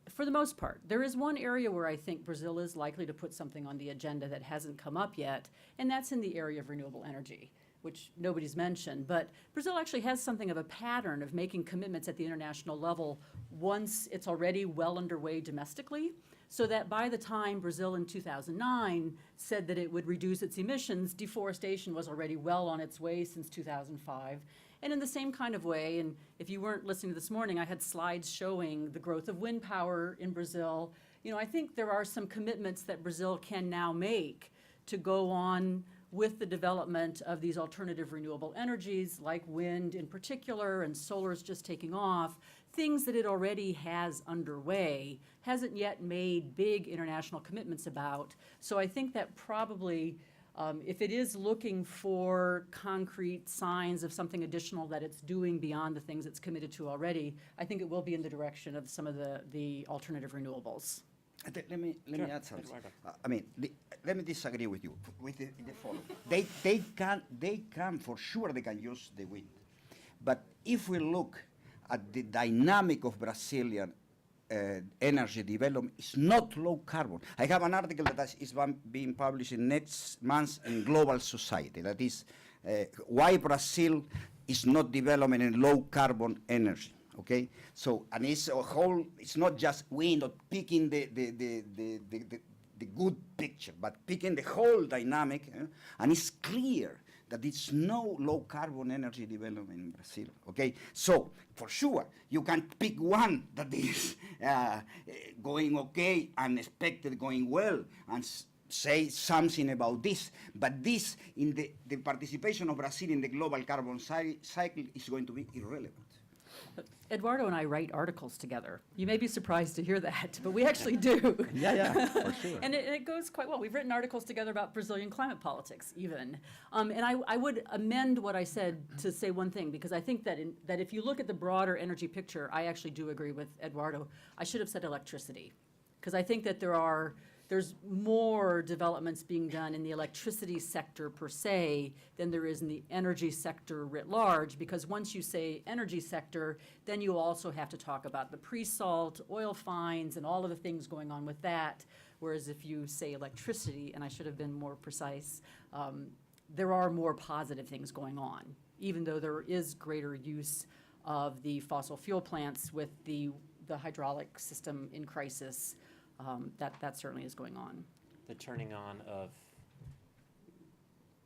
For the most part, there is one area where I think Brazil is likely to put something on the agenda that hasn't come up yet, and that's in the area of renewable energy, which nobody's mentioned. But Brazil actually has something of a pattern of making commitments at the international level once it's already well underway domestically, so that by the time Brazil in 2009 said that it would reduce its emissions, deforestation was already well on its way since 2005. And in the same kind of way, and if you weren't listening this morning, I had slides showing the growth of wind power in Brazil. You know, I think there are some commitments that Brazil can now make to go on with the development of these alternative renewable energies, like wind in particular, and solar is just taking off, things that it already has underway, hasn't yet made big international commitments about. So I think that probably, if it is looking for concrete signs of something additional that it's doing beyond the things it's committed to already, I think it will be in the direction of some of the alternative renewables. Let me Sure. add something. Eduardo. I mean, let me disagree with you with the following. They can for sure they can use the wind, but if we look at the dynamic of Brazilian energy development, it's not low carbon. I have an article that is being published in next month in Global Society. That is why Brazil is not developing in low carbon energy. Okay, so and it's a whole. It's not just wind or picking the good picture, but picking the whole dynamic, and it's clear that it's no low carbon energy development in Brazil. Okay, so for sure you can pick one that is going okay and expected going well and say something about this, but this in the participation of Brazil in the global carbon cycle is going to be irrelevant. Eduardo and I write articles together. You may be surprised to hear that, but we actually do. Yeah, for sure. And it goes quite well. We've written articles together about Brazilian climate politics, even. And I would amend what I said to say one thing, because I think that that if you look at the broader energy picture, I actually do agree with Eduardo. I should have said electricity, because I think that there's more developments being done in the electricity sector per se than there is in the energy sector writ large, because once you say energy sector, then you also have to talk about the pre-salt, oil finds, and all of the things going on with that. Whereas if you say electricity, and I should have been more precise, there are more positive things going on, even though there is greater use of the fossil fuel plants with the hydraulic system in crisis. That certainly is going on. The turning on of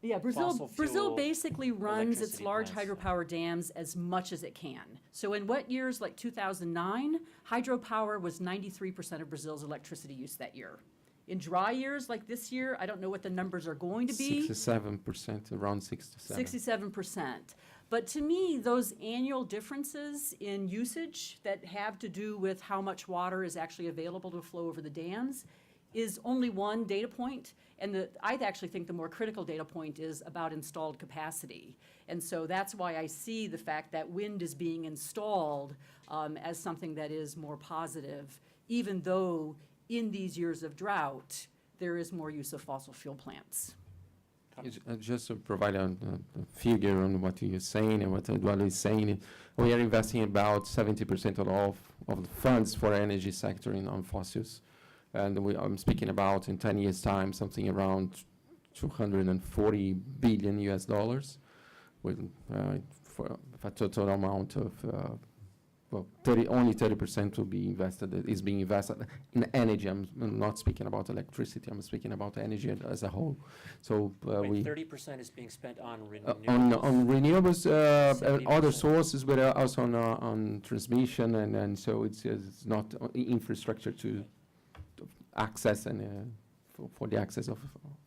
Yeah, fossil Brazil fuel basically runs its electricity large plants. hydropower dams as much as it can. So in wet years like 2009, hydropower was 93% of Brazil's electricity use that year. In dry years like this year, I don't know what the numbers are going to be. 67%, around 67. 67%. But to me, those annual differences in usage that have to do with how much water is actually available to flow over the dams is only one data point. And I actually think the more critical data point is about installed capacity. And so that's why I see the fact that wind is being installed as something that is more positive, even though in these years of drought, there is more use of fossil fuel plants. Just to provide a figure on what you're saying and what Eduardo is saying, we are investing about 70% of all of the funds for energy sector on fossils. And I'm speaking about in 10 years' time, something around 240 billion US dollars, with for a total amount of only 30% will be invested, is being invested in energy. I'm not speaking about electricity, I'm speaking about energy as a whole. So Wait, 30% is being spent on renewables. on renewables, other 70%. sources, but also on transmission, and so it's not infrastructure to access and for the access of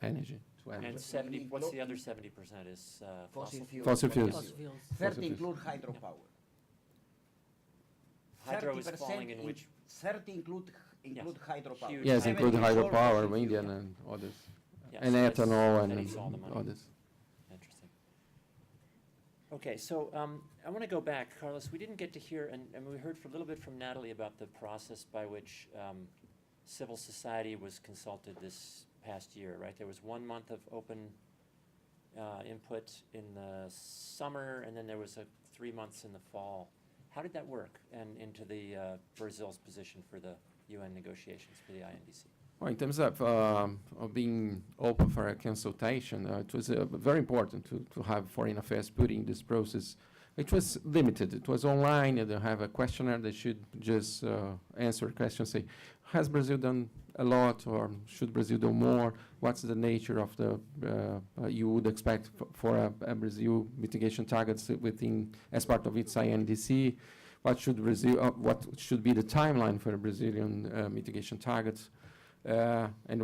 energy. And 70, what's the other 70% is fossil fuel? Fossil fuels. Fossil fuels. 30 include hydropower. Hydro is 30% falling in which, 30 include hydropower. Huge. Yes, 70 include is all hydropower, fossil wind fuel. and others, yeah, and so that's- ethanol that and eats all the money. others. Interesting. Okay, so I want to go back, Carlos. We didn't get to hear, and we heard a little bit from Natalie about the process by which civil society was consulted this past year, right? There was 1 month of open input in the summer, and then there was 3 months in the fall. How did that work, and into the Brazil's position for the UN negotiations for the INDC? Well, in terms of being open for a consultation, it was very important to have foreign affairs put in this process. It was limited. It was online, and they have a questionnaire. They should just answer questions, say, has Brazil done a lot, or should Brazil do more? What's the nature of the you would expect for a Brazil mitigation targets within as part of its INDC? What should be the timeline for the Brazilian mitigation targets? And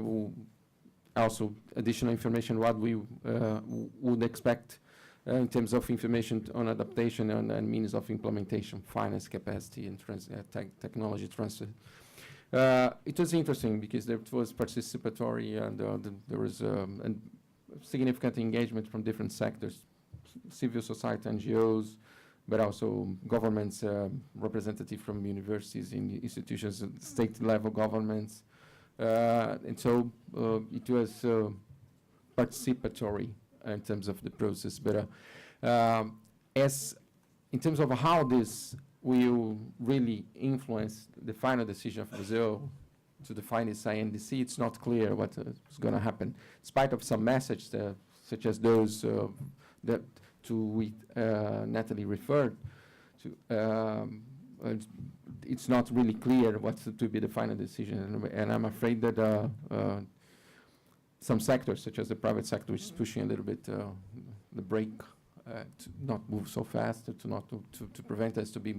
also additional information what we would expect in terms of information on adaptation and means of implementation, finance capacity, and technology transfer. It was interesting because it was participatory, and there was significant engagement from different sectors, civil society, NGOs, but also governments, representative from universities, institutions, state-level governments. And so it was participatory in terms of the process. But as in terms of how this will really influence the final decision of Brazil to define its INDC, it's not clear what is going to happen. In spite of some messages, such as those that Natalie referred to, it's not really clear what's to be the final decision, and I'm afraid that some sectors, such as the private sector, which is pushing a little bit the brake to not move so fast, to prevent us to be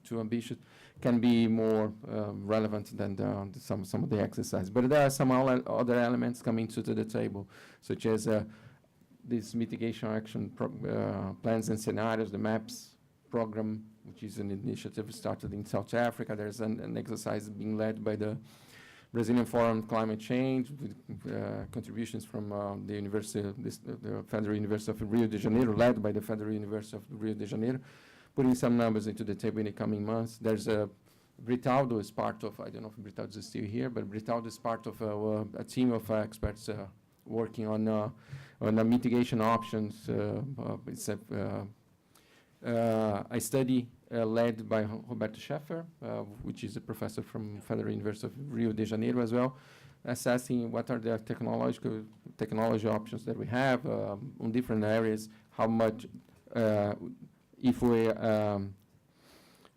too ambitious, can be more relevant than some of the exercise. But there are some other elements coming to the table, such as these mitigation action plans and scenarios, the maps program, which is an initiative started in South Africa. There's an exercise being led by the Brazilian Forum on Climate Change, with contributions from the Federal University of Rio de Janeiro, led by the Federal University of Rio de Janeiro, putting some numbers into the table in the coming months. There's Britaldo is part of, I don't know if Britaldo is still here, but Britaldo is part of a team of experts working on the mitigation options. It's a study led by Roberto Scheffer, which is a professor from Federal University of Rio de Janeiro as well, assessing what are the technology options that we have on different areas, how much, if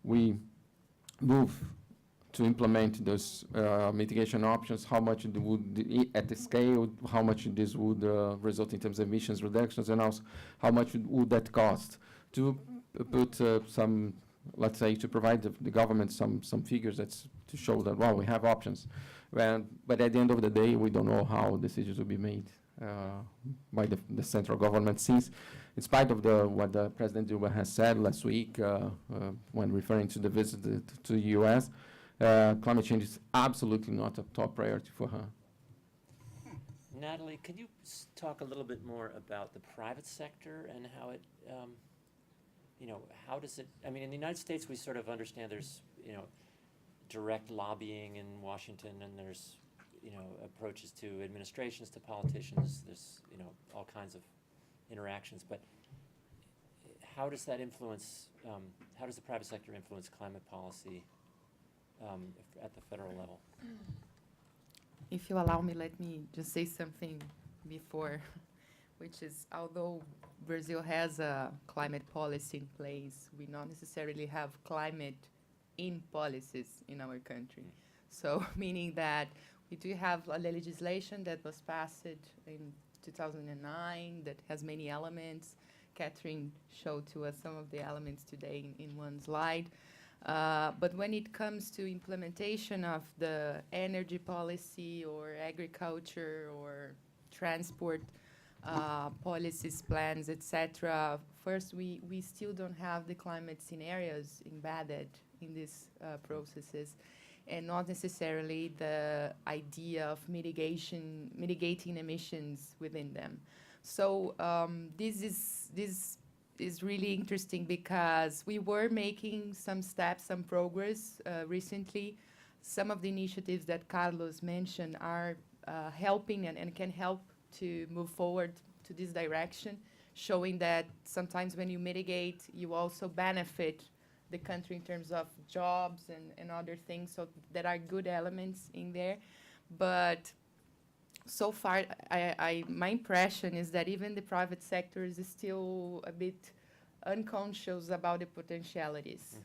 we move to implement those mitigation options, how much it would, at the scale, how much this would result in terms of emissions reductions, and also how much would that cost to put some, let's say, to provide the government some figures that's to show that, well, we have options. But at the end of the day, we don't know how decisions will be made by the central government, since in spite of what the President Dilma has said last week when referring to the visit to the US, climate change is absolutely not a top priority for her. Natalie, can you talk a little bit more about the private sector and how it, how does it, I mean, in the United States, we sort of understand there's, direct lobbying in Washington, and there's, approaches to administrations, to politicians, there's, all kinds of interactions, but how does that influence, how does the private sector influence climate policy at the federal level? If you allow me, let me just say something before, which is, although Brazil has a climate policy in place, we not necessarily have climate in policies in our country. So meaning that we do have a legislation that was passed in 2009 that has many elements. Catherine showed to us some of the elements today in one slide. But when it comes to implementation of the energy policy or agriculture or transport policies, plans, etc., first, we still don't have the climate scenarios embedded in these processes, and not necessarily the idea of mitigating emissions within them. So this is really interesting because we were making some steps, some progress recently. Some of the initiatives that Carlos mentioned are helping and can help to move forward to this direction, showing that sometimes when you mitigate, you also benefit the country in terms of jobs and other things. So there are good elements in there. But so far, my impression is that even the private sector is still a bit unconscious about the potentialities,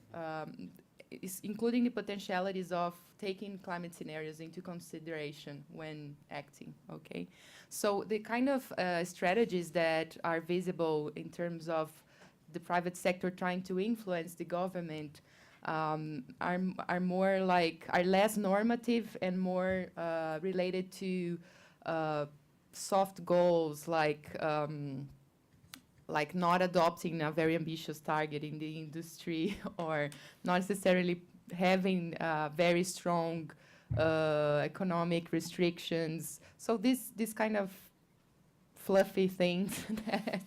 including the potentialities of taking climate scenarios into consideration when acting, okay? So the kind of strategies that are visible in terms of the private sector trying to influence the government are more like, are less normative and more related to soft goals, like not adopting a very ambitious target in the industry, or not necessarily having very strong economic restrictions. So this kind of fluffy things that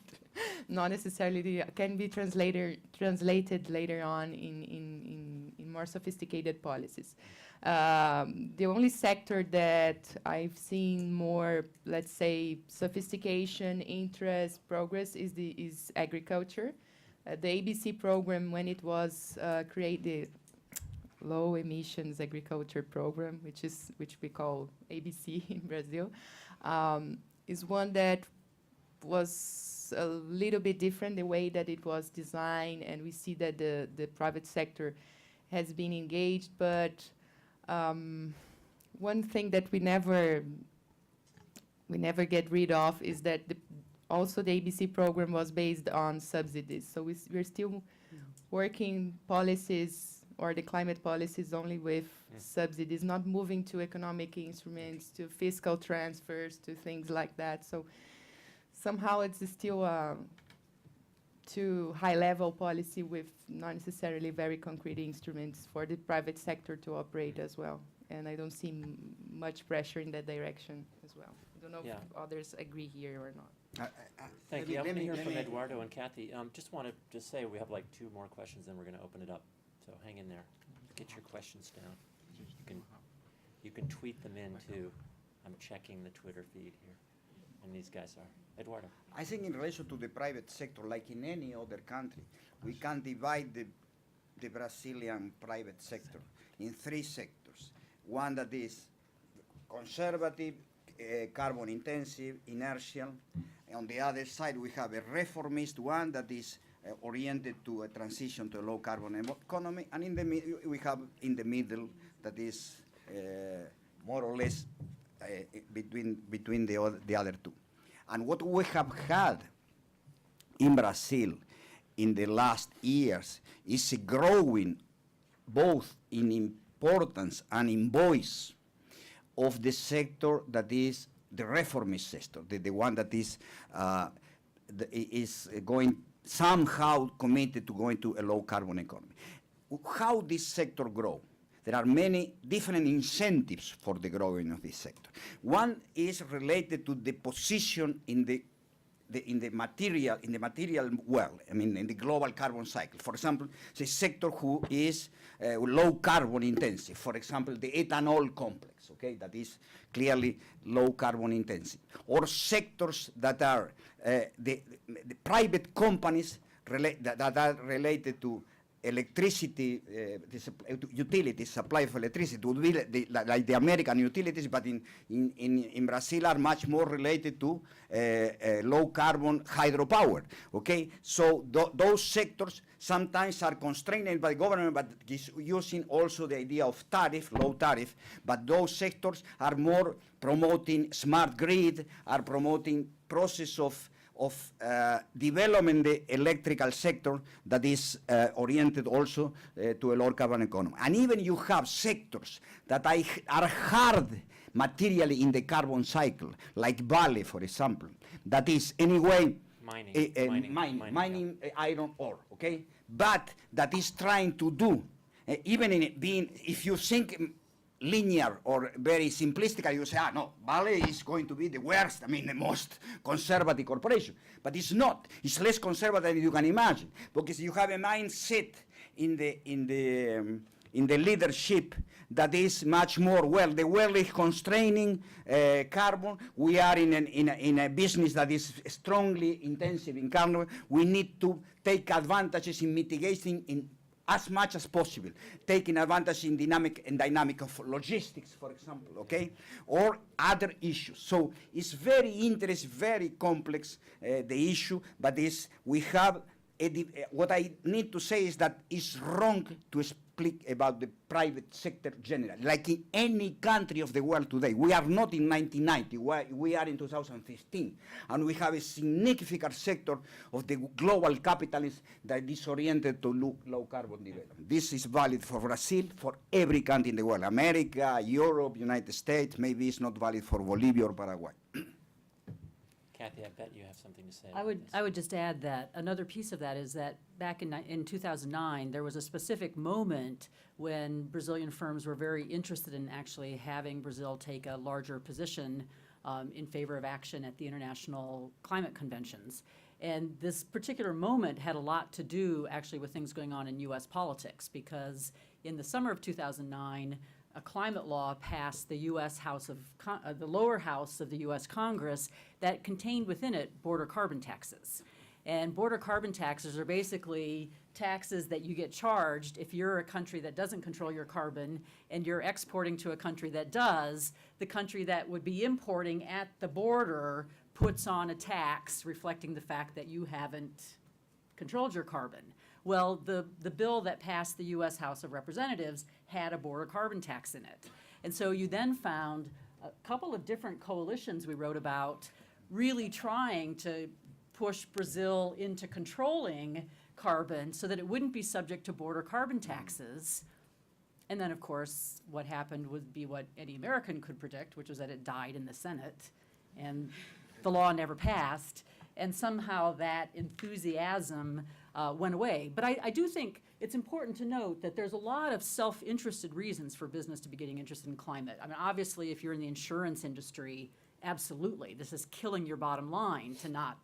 not necessarily can be translated later on in more sophisticated policies. The only sector that I've seen more, let's say, sophistication, interest, progress is agriculture. The ABC program, when it was created, Low Emissions Agriculture Program, which we call ABC in Brazil, is one that was a little bit different, the way that it was designed, and we see that the private sector has been engaged. But one thing that we never get rid of is that also the ABC program was based on subsidies. So we're still working policies, or the climate policies, only with subsidies, not moving to economic instruments, to fiscal transfers, to things like that. So somehow it's still to high-level policy with not necessarily very concrete instruments for the private sector to operate as well. And I don't see much pressure in that direction as well. I don't know Yeah. if others agree here or not. Thank Let you. me- I want let to me- hear let from me- Eduardo and Kathy. Just want to just say we have like 2 more questions, then we're going to open it up. So hang in there. Get your questions down. You can tweet them in too. I'm checking the Twitter feed here, and these guys are. Eduardo. I think in relation to the private sector, like in any other country, we can divide the Brazilian private sector in 3 sectors. One that is conservative, carbon intensive, inertial. On the other side, we have a reformist one that is oriented to a transition to a low carbon economy. And in the we have in the middle that is more or less between the other 2. And what we have had in Brazil in the last years is a growing both in importance and in voice of the sector that is the reformist sector, the one that is going somehow committed to going to a low carbon economy. How this sector grow? There are many different incentives for the growing of this sector. One is related to the position in the material world, I mean, in the global carbon cycle. For example, the sector who is low carbon intensive. For example, the ethanol complex, okay, that is clearly low carbon intensive. Or sectors that are the private companies that are related to electricity, utilities, supply of electricity, would be like the American utilities, but in Brazil are much more related to low carbon hydropower. Okay, so those sectors sometimes are constrained by the government, but is using also the idea of tariff, low tariff. But those sectors are more promoting smart grid, are promoting process of developing the electrical sector that is oriented also to a low carbon economy. And even you have sectors that are hard materially in the carbon cycle, like Vale, for example, that is anyway mining iron ore, okay? But that is trying to do, even in it being, if you think linear or very simplistic, you say, no, Vale is going to be the worst, I mean, the most conservative corporation. But it's not. It's less conservative than you can imagine, because you have a mindset in the leadership that is much more, well, the world is constraining carbon. We are in a business that is strongly intensive in carbon. We need to take advantages in mitigating in as much as possible, taking advantage in dynamic of logistics, for example, okay, or other issues. So it's very interesting, very complex, the issue, but we have, what I need to say is that it's wrong to speak about the private sector generally. Like in any country of the world today, we are not in 1990, we are in 2015, and we have a significant sector of the global capitalism that is oriented to low carbon development. This is valid for Brazil, for every country in the world, America, Europe, United States. Maybe it's not valid for Bolivia or Paraguay. Kathy, I bet you have something to say. I about would, this. I would just add that another piece of that is that back in 2009, there was a specific moment when Brazilian firms were very interested in actually having Brazil take a larger position in favor of action at the international climate conventions. And this particular moment had a lot to do actually with things going on in US politics, because in the summer of 2009, a climate law passed the U.S. House of, the lower house of the U.S. Congress that contained within it border carbon taxes. And border carbon taxes are basically taxes that you get charged if you're a country that doesn't control your carbon and you're exporting to a country that does. The country that would be importing at the border puts on a tax reflecting the fact that you haven't controlled your carbon. Well, the bill that passed the U.S. House of Representatives had a border carbon tax in it. And so you then found a couple of different coalitions we wrote about really trying to push Brazil into controlling carbon so that it wouldn't be subject to border carbon taxes. And then, of course, what happened would be what any American could predict, which was that it died in the Senate and the law never passed. And somehow that enthusiasm went away. But I do think it's important to note that there's a lot of self-interested reasons for business to be getting interested in climate. I mean, obviously, if you're in the insurance industry, absolutely, this is killing your bottom line to not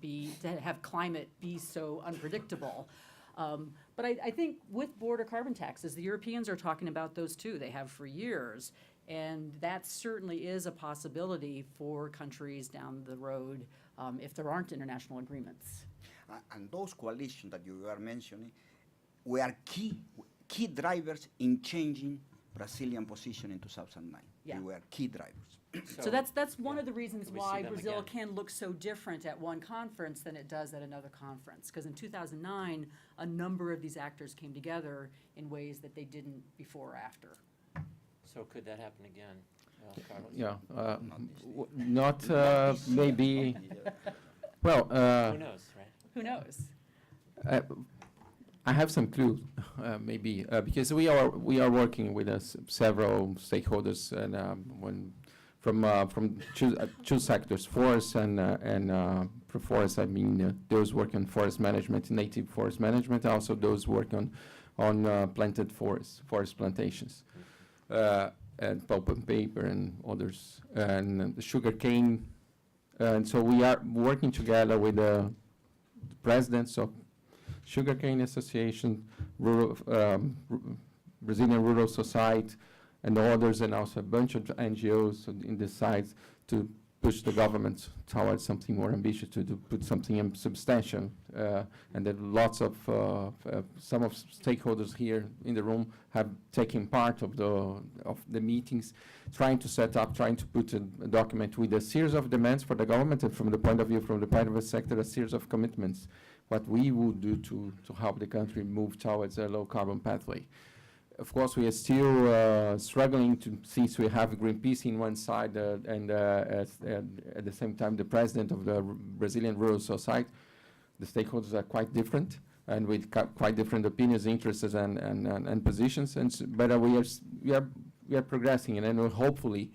to have climate be so unpredictable. But I think with border carbon taxes, the Europeans are talking about those too. They have for years. And that certainly is a possibility for countries down the road if there aren't international agreements. And those coalitions that you are mentioning were key drivers in changing Brazilian position in 2009. Yeah. They were key drivers. So that's one yeah, of the reasons could we why see them Brazil again? can look so different at one conference than it does at another conference. Because in 2009, a number of these actors came together in ways that they didn't before or after. So could that happen again, Carlos? Yeah, Not this not maybe. Well, Who knows, right? Who knows? I have some clues, maybe, because we are working with several stakeholders and from two sectors, forest and pro-forest. I mean, those working on forest management, native forest management, also those working on planted forest plantations, and pulp and paper and others, and the sugar cane. And so we are working together with the presidents of Sugarcane Association, Brazilian Rural Society, and others, and also a bunch of NGOs in the sides to push the government towards something more ambitious, to put something substantial. And that lots of some of stakeholders here in the room have taken part of the meetings, trying to put a document with a series of demands for the government, and from the point of view from the private sector, a series of commitments, what we would do to help the country move towards a low carbon pathway. Of course, we are still struggling since we have Greenpeace in one side and at the same time the president of the Brazilian Rural Society. The stakeholders are quite different and with quite different opinions, interests, and positions. But we are progressing, and then hopefully,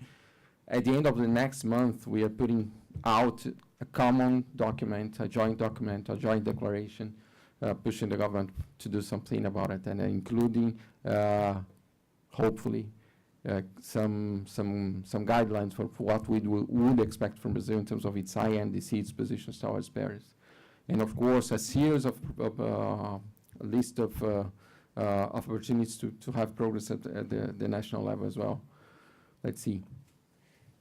at the end of the next month, we are putting out a common document, a joint declaration, pushing the government to do something about it, and including, hopefully, some guidelines for what we would expect from Brazil in terms of its INDC, its positions towards Paris, and of course a series of a list of opportunities to have progress at the national level as well. Let's see.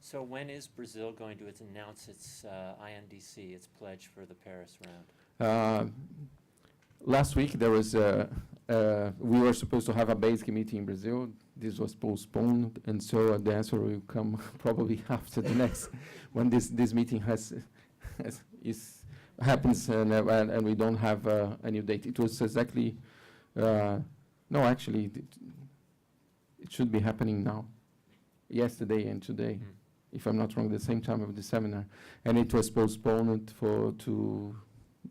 So when is Brazil going to announce its INDC, its pledge for the Paris round? Last week there was we were supposed to have a basic meeting in Brazil. This was postponed, and so the answer will come probably after the next when this meeting happens, and we don't have a new date. It was exactly no, actually, it should be happening now, yesterday and today. If I'm not wrong, the same time of the seminar, and it was postponed to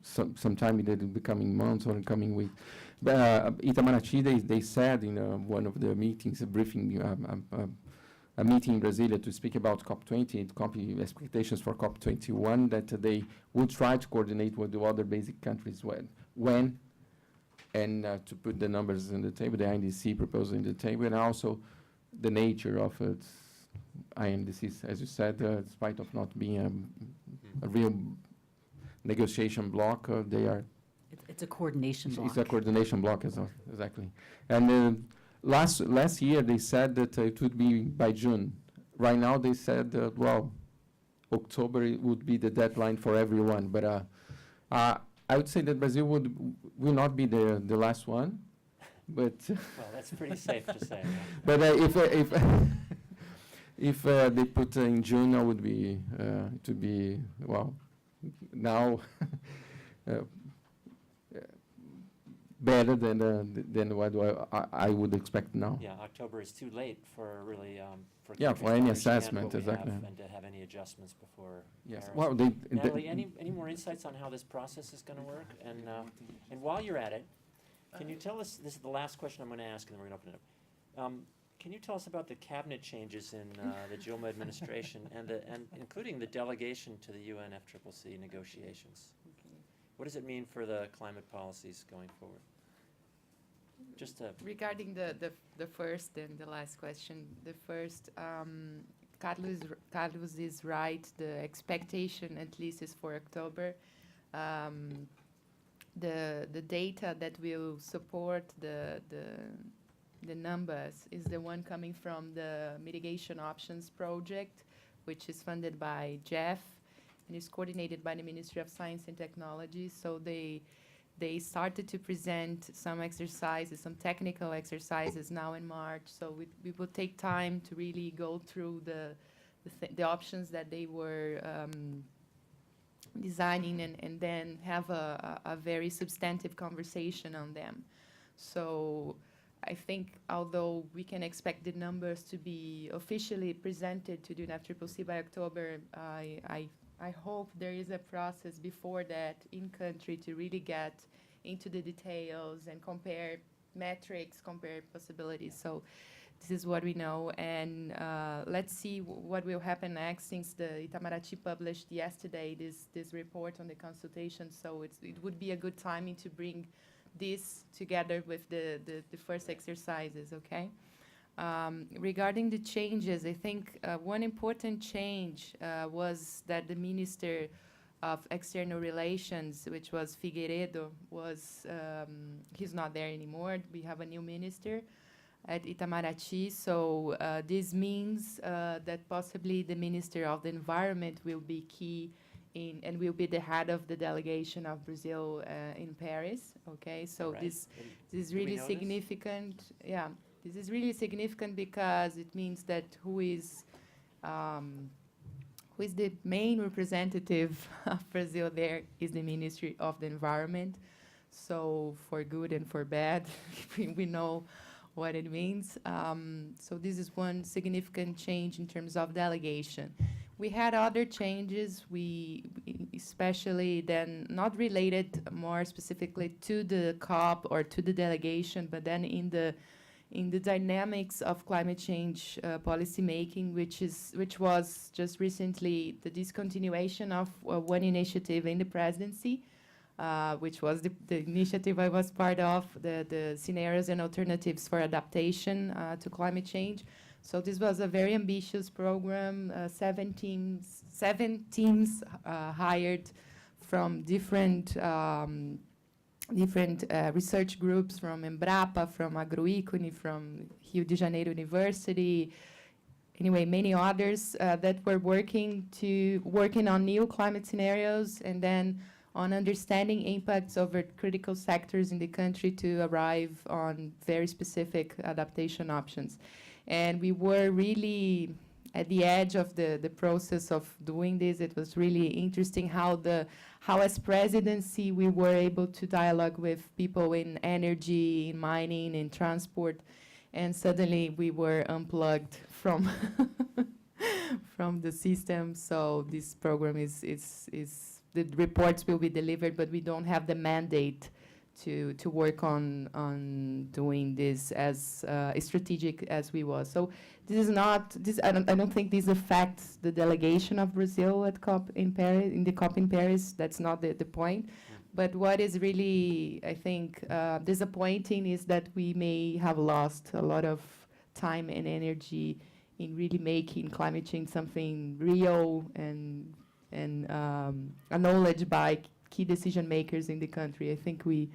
some time in the coming months or in coming weeks. Itamaraty, they said in one of the meetings, a briefing, a meeting in Brasilia to speak about COP20, expectations for COP21, that they would try to coordinate with the other basic countries when and to put the numbers on the table, the INDC proposal on the table, and also the nature of its INDCs, as you said, in spite of not being a real negotiation block, they are. It's a coordination block. It's a coordination block, exactly. And last year they said that it would be by June. Right now they said, well, October would be the deadline for everyone. But I would say that Brazil will not be the last one. But well, that's pretty safe to say. But if they put in June, it would be to be well. Now, better than what I would expect now. Yeah, October is too late for really for Yeah, countries for to any understand assessment, what we have exactly. and to have any adjustments before. Yes. Paris. Well, Natalie, any more insights on how this process is going to work? And while you're at it, can you tell us? This is the last question I'm going to ask, and then we're going to open it up. Can you tell us about the cabinet changes in the Gilma administration and including the delegation to the UNFCCC negotiations? What does it mean for the climate policies going forward? Just to, Regarding the first and the last question, the first, Carlos is right. The expectation, at least, is for October. The data that will support the numbers is the one coming from the Mitigation Options Project, which is funded by Jeff and is coordinated by the Ministry of Science and Technology. So they started to present some exercises, some technical exercises now in March. So we will take time to really go through the options that they were designing and then have a very substantive conversation on them. So I think although we can expect the numbers to be officially presented to the UNFCCC by October, I hope there is a process before that in country to really get into the details and compare metrics, compare possibilities. So this is what we know, and let's see what will happen next, since the Itamaraty published yesterday this report on the consultation. So it would be a good timing to bring this together with the first exercises, okay? Regarding the changes, I think one important change was that the Minister of External Relations, which was Figueiredo, he's not there anymore. We have a new minister at Itamaraty. So this means that possibly the Minister of the Environment will be key and will be the head of the delegation of Brazil in Paris. Okay, so Right. this is Do we really know this? significant. Yeah, this is really significant because it means that who is the main representative of Brazil there is the Ministry of the Environment. So for good and for bad, we know what it means. So this is one significant change in terms of delegation. We had other changes, especially then not related more specifically to the COP or to the delegation, but then in the dynamics of climate change policy making, which was just recently the discontinuation of one initiative in the presidency, which was the initiative I was part of, the scenarios and alternatives for adaptation to climate change. So this was a very ambitious program, 7 teams hired from different research groups, from Embrapa, from Agroícone, from Rio de Janeiro University, anyway, many others that were working on new climate scenarios and then on understanding impacts over critical sectors in the country to arrive on very specific adaptation options. And we were really at the edge of the process of doing this. It was really interesting how as presidency we were able to dialogue with people in energy, in mining, in transport, and suddenly we were unplugged from from the system. So this program is the reports will be delivered, but we don't have the mandate to work on doing this as strategic as we was. So this is not this. I don't think this affects the delegation of Brazil at COP in Paris. In the COP in Paris, that's not the point. But what is really, I think, disappointing is that we may have lost a lot of time and energy in really making climate change something real and acknowledged by key decision makers in the country. I think we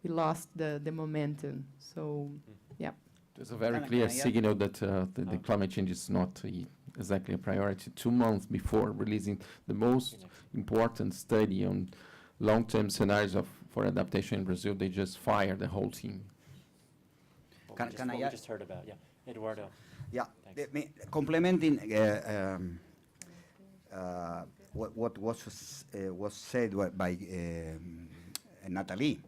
lost the momentum. So, yeah. There's a very Can I clear add? signal that the climate change is not exactly a priority. 2 months before releasing the most important study on long-term scenarios for adaptation in Brazil, they just fired the whole team. what Can I we add? just heard about, yeah. Eduardo. Yeah, Thanks. complementing what was said by Nathalie,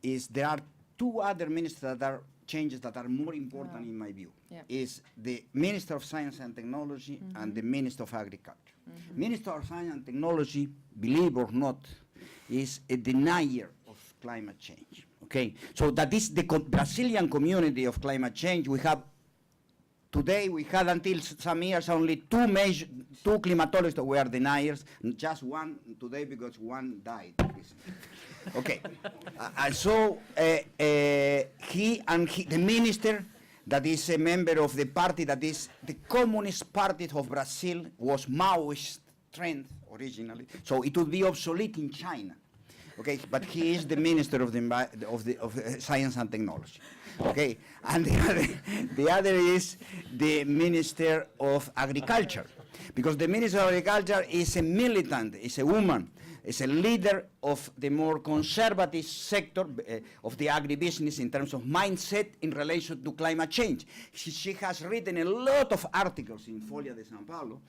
is there are 2 other ministers that are changes that are more important in my view. Yeah. Is the Minister of Science and Technology and the Minister of Agriculture. Minister of Science and Technology, believe or not, is a denier of climate change. Okay, so that is the Brazilian community of climate change. We have today, we had until some years only two climatologists that were deniers, just one today because one died. Okay, and so the minister that is a member of the party that is the Communist Party of Brazil was Maoist strength originally, so it would be obsolete in China. Okay, but he is the minister of science and technology. Okay, and the other is the minister of agriculture, because the minister of agriculture is a militant, is a woman, is a leader of the more conservative sector of the agribusiness in terms of mindset in relation to climate change. She has written a lot of articles in Folha de São Paulo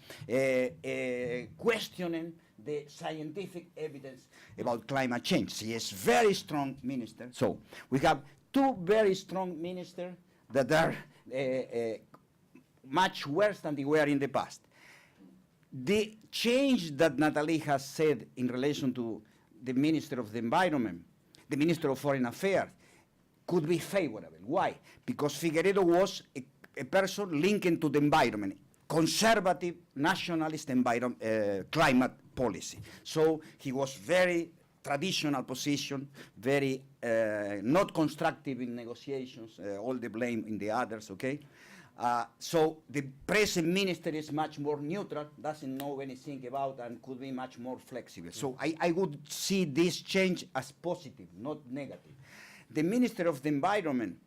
questioning the scientific evidence about climate change. She is very strong minister. So we have two very strong ministers that are much worse than they were in the past. The change that Nathalie has said in relation to the Minister of the Environment, the Minister of Foreign Affairs, could be favorable. Why? Because Figueiredo was a person linked to the environment, conservative, nationalist climate policy. So he was very traditional position, very not constructive in negotiations, all the blame in the others, okay? So the present minister is much more neutral, doesn't know anything about, and could be much more flexible. So I would see this change as positive, not negative. The Minister of the Environment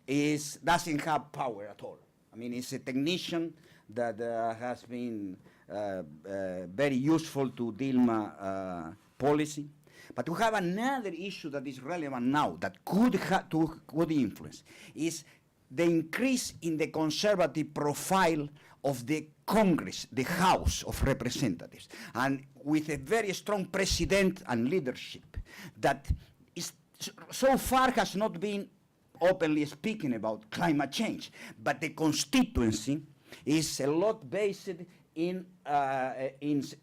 doesn't have power at all. I mean, he's a technician that has been very useful to Dilma policy. But we have another issue that is relevant now that could influence, is the increase in the conservative profile of the Congress, the House of Representatives, and with a very strong president and leadership that is so far has not been openly speaking about climate change, but the constituency is a lot based in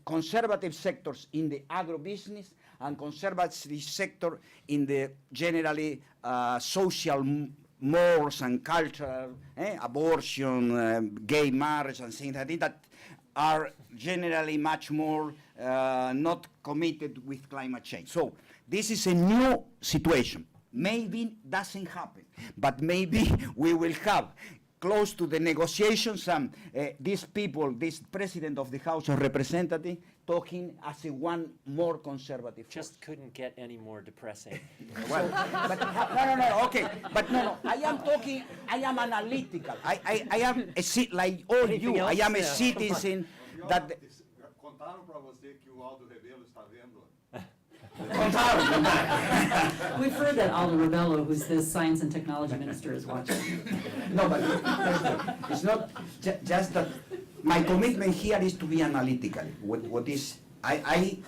conservative sectors in the agribusiness and conservative sector in the generally social mores and cultural, abortion, gay marriage, and things like that are generally much more not committed with climate change. So this is a new situation. Maybe doesn't happen, but maybe we will have close to the negotiations these people, this president of the House of Representatives, talking as a one more conservative force. Just couldn't get any more depressing. Well, but no, okay. But no, I am talking, I am analytical. I am, like all Anything you, I else? am a Yeah. citizen that... Contaram para você que o Aldo Rebelo está vendo? We've heard that Aldo Rebello, who's the science and technology minister, is watching. No, but it's not just that. My commitment here is to be analytical. What is I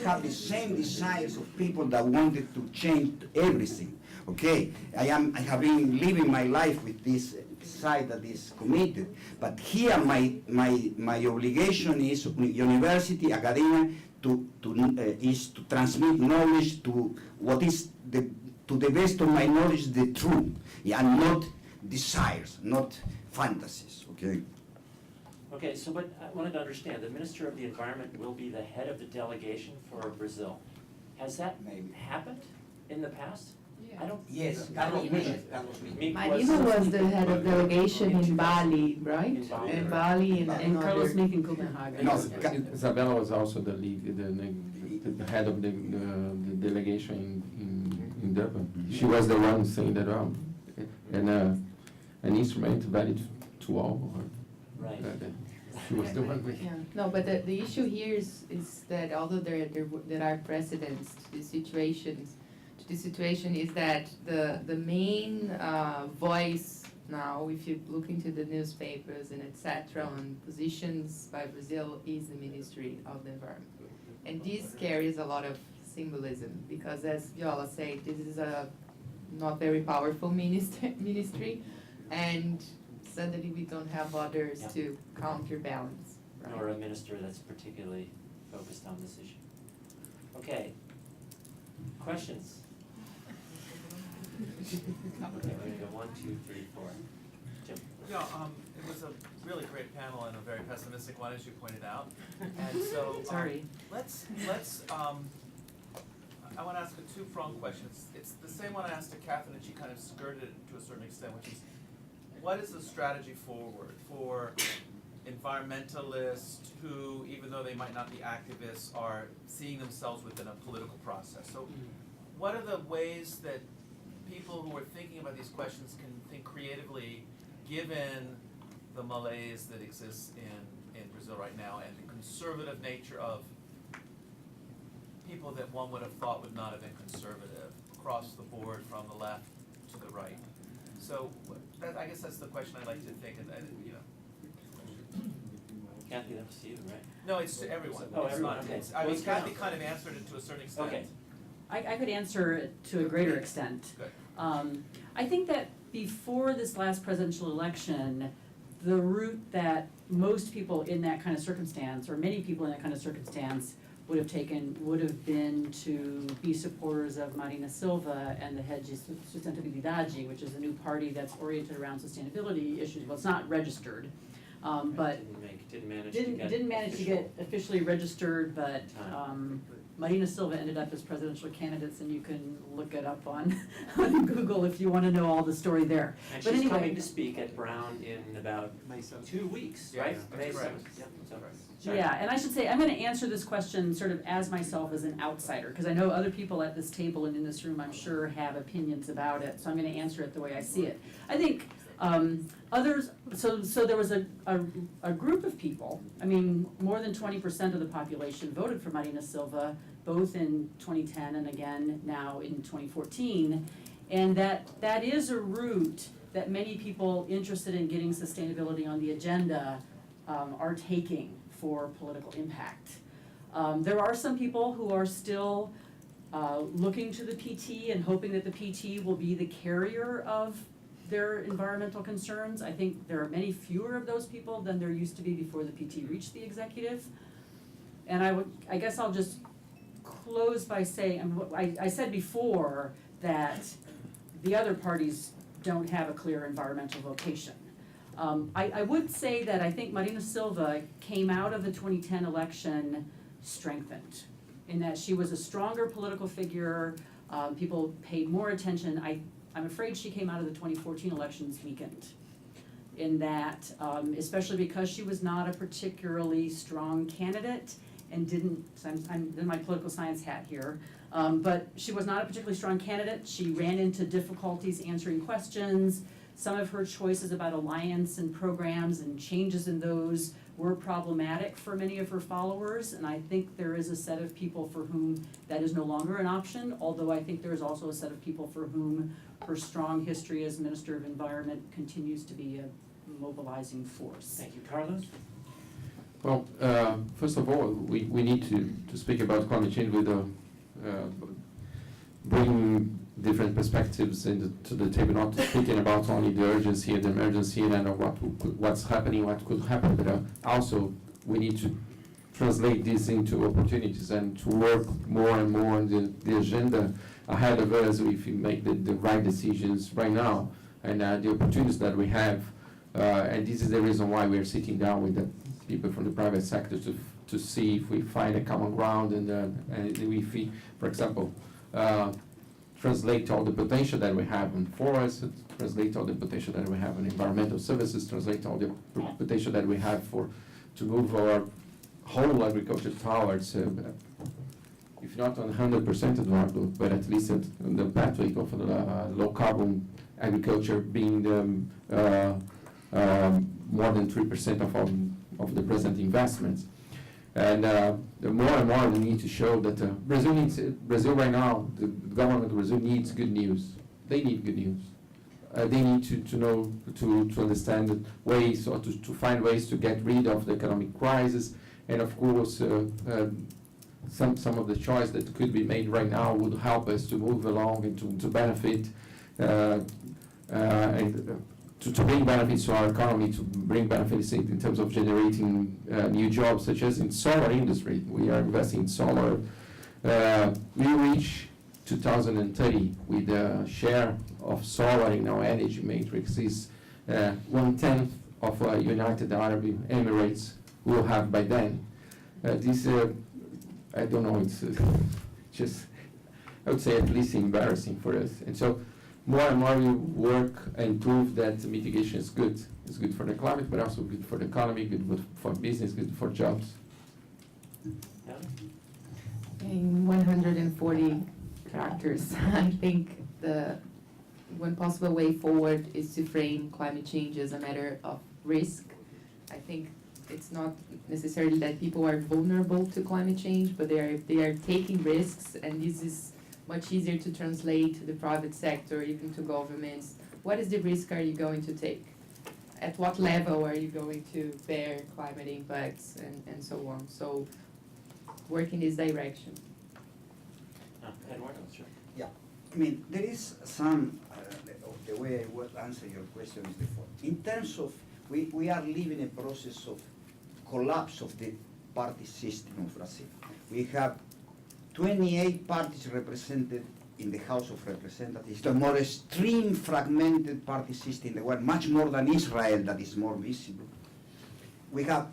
have the same desires of people that wanted to change everything. Okay, I have been living my life with this side that is committed. But here, my obligation is university, academia, is to transmit knowledge to what is to the best of my knowledge the truth, and not desires, not fantasies. Okay. Okay, so but I wanted to understand, the Minister of the Environment will be the head of the delegation for Brazil. Has that Maybe. happened in the past? Yeah. I don't. Yes, Carlos Carlos Marina was the head of delegation in Bali, right? In Bali. In Bali And Carlos another. Mink in Copenhagen. No, Isabella was also the head of the delegation in Durban. She was the one saying that, and an instrument valid to all. Right. She was the one. Yeah. No, but the issue here is that although there are precedents to these situations, the situation is that the main voice now, if you look into the newspapers and etc. on positions by Brazil, is the Ministry of the Environment. And this carries a lot of symbolism because, as Viola said, this is a not very powerful ministry, and suddenly we don't have others Yeah. to counterbalance. Right? Nor a minister that's particularly focused on this issue. Okay. Questions? Okay, we're gonna go 1, 2, 3, 4. Jim? Yeah, it was a really great panel and a very pessimistic one, as you pointed out. And so, Sorry. I want to ask a two-pronged question. It's the same one I asked to Catherine, and she kind of skirted it to a certain extent, which is, what is the strategy forward for environmentalists who, even though they might not be activists, are seeing themselves within a political process? So what are the ways that people who are thinking about these questions can think creatively, given the malaise that exists in Brazil right now and the conservative nature of people that one would have thought would not have been conservative across the board from the left to the right? So I guess that's the question I'd like to think, and you know. Kathy, that was to you, right? No, it's to everyone. Oh, It's everyone, not- okay. it's- I Well, mean, it's Kathy down. kind of answered it to a certain extent. Okay. I could answer it to a greater extent. Good. I think that before this last presidential election, the route that most people in that kind of circumstance, or many people in that kind of circumstance, would have taken would have been to be supporters of Marina Silva and the Rede Sustentabilidade, which is a new party that's oriented around sustainability issues. Well, it's not registered, but didn't manage to get officially registered, but Marina Silva ended up as presidential candidates, and you can look it up on, on Google if you want to know all the story there. And But she's anyway. coming to speak at Brown in about 2 weeks, Yeah, right? that's May correct. 7th. Yep, so, sorry. Yeah, and I should say, I'm gonna answer this question sort of as myself as an outsider, because I know other people at this table and in this room, I'm sure, have opinions about it, so I'm gonna answer it the way I see it. I think, others, so there was a group of people, I mean, more than 20% of the population voted for Marina Silva, both in 2010 and again now in 2014, and that is a route that many people interested in getting sustainability on the agenda are taking for political impact. There are some people who are still looking to the PT and hoping that the PT will be the carrier of their environmental concerns. I think there are many fewer of those people than there used to be before the PT reached the executive. And I guess I'll just close by saying, I said before that the other parties don't have a clear environmental vocation. I would say that I think Marina Silva came out of the 2010 election strengthened, in that she was a stronger political figure, people paid more attention. I'm afraid she came out of the 2014 elections weakened, in that, especially because she was not a particularly strong candidate and didn't, so I'm in my political science hat here, but she was not a particularly strong candidate. She ran into difficulties answering questions. Some of her choices about alliance and programs and changes in those were problematic for many of her followers, and I think there is a set of people for whom that is no longer an option, although I think there is also a set of people for whom her strong history as Minister of Environment continues to be a mobilizing force. Thank you. Carlos? Well, first of all, we need to speak about climate change with bring different perspectives to the table, not speaking about only the urgency and the emergency and what's happening, what could happen, but also we need to translate this into opportunities and to work more and more on the agenda ahead of us if we make the right decisions right now, and the opportunities that we have, and this is the reason why we're sitting down with the people from the private sector to see if we find a common ground and if we, for example, translate all the potential that we have in forests, translate all the potential that we have in environmental services, translate all the potential that we have to move our whole agriculture towards, if not on 100% Eduardo, but at least on the pathway of low carbon agriculture being more than 3% of the present investments. And the more and more we need to show that Brazil right now, the government of Brazil needs good news. They need good news. They need to know, to understand ways or to find ways to get rid of the economic crisis. And of course, some of the choice that could be made right now would help us to move along and to benefit and to bring benefits to our economy, to bring benefits in terms of generating new jobs, such as in solar industry. We are investing in solar. We reach 2030, with the share of solar in our energy matrix is 1/10 of United Arab Emirates will have by then. This, I don't know, it's just, I would say at least embarrassing for us. And so more and more we work and prove that mitigation is good. It's good for the climate, but also good for the economy, good for business, good for jobs. In 140 characters, I think the one possible way forward is to frame climate change as a matter of risk. I think it's not necessarily that people are vulnerable to climate change, but they are taking risks, and this is much easier to translate to the private sector, even to governments. What is the risk are you going to take? At what level are you going to bear climate impacts and so on? So work in this direction. Eduardo, sure. I mean, there is some, the way I would answer your question is the following. In terms of, we are living a process of collapse of the party system of Brazil. We have 28 parties represented in the House of Representatives, the more extreme fragmented party system in the world, much more than Israel that is more visible. We have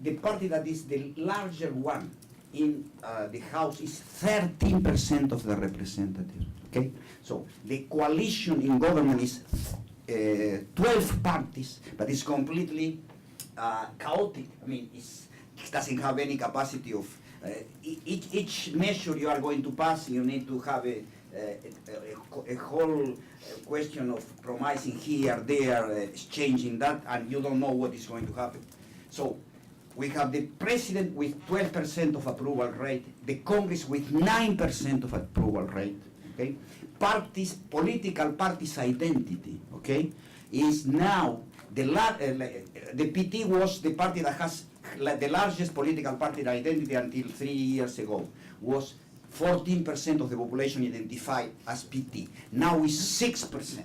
the party that is the larger one in the House is 13% of the representatives, okay? So the coalition in government is 12 parties, but it's completely chaotic. I mean, it doesn't have any capacity of, each measure you are going to pass, you need to have a whole question of promising here, there, changing that, and you don't know what is going to happen. So we have the president with 12% of approval rate, the Congress with 9% of approval rate, okay? Parties, political parties' identity, okay, is now, the PT was the party that has the largest political party identity until 3 years ago, was 14% of the population identified as PT. Now it's 6%,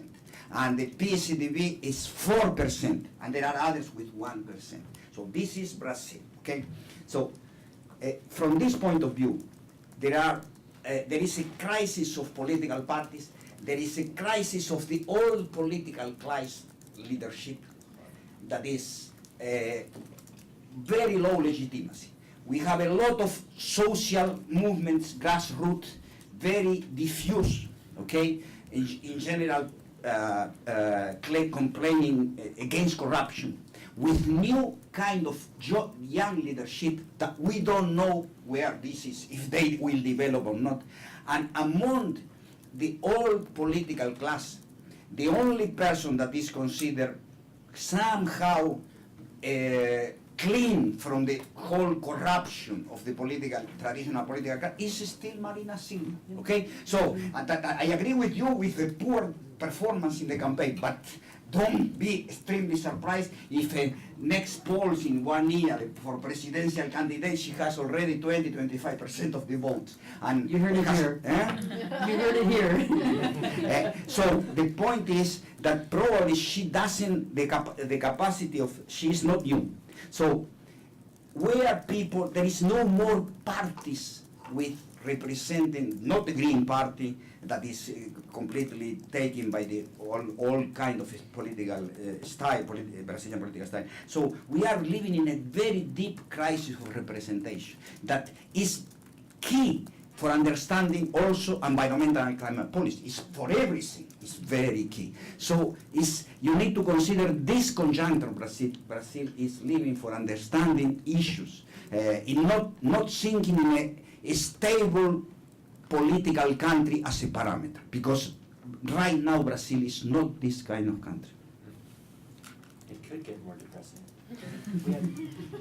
and the PSDB is 4%, and there are others with 1%. So this is Brazil, okay? So from this point of view, there is a crisis of political parties, there is a crisis of the old political class leadership that is very low legitimacy. We have a lot of social movements, grassroots, very diffuse, okay? In general, complaining against corruption, with new kind of young leadership that we don't know where this is, if they will develop or not. And among the old political class, the only person that is considered somehow clean from the whole corruption of the traditional political class is still Marina Silva, okay? So I agree with you with the poor performance in the campaign, but don't be extremely surprised if next polls in 1 year for presidential candidate, she has already 20-25% of the votes. And You heard it here. You heard it here. So the point is that probably she doesn't, the capacity of, she is not new. So where people, there is no more parties with representing, not the Green Party, that is completely taken by the all kind of political style, Brazilian political style. So we are living in a very deep crisis of representation that is key for understanding also environmental and climate policy. It's for everything. It's very key. So you need to consider this conjuncture. Brazil is living for understanding issues, in not thinking in a stable political country as a parameter, because right now Brazil is not this kind of country. It could get more depressing.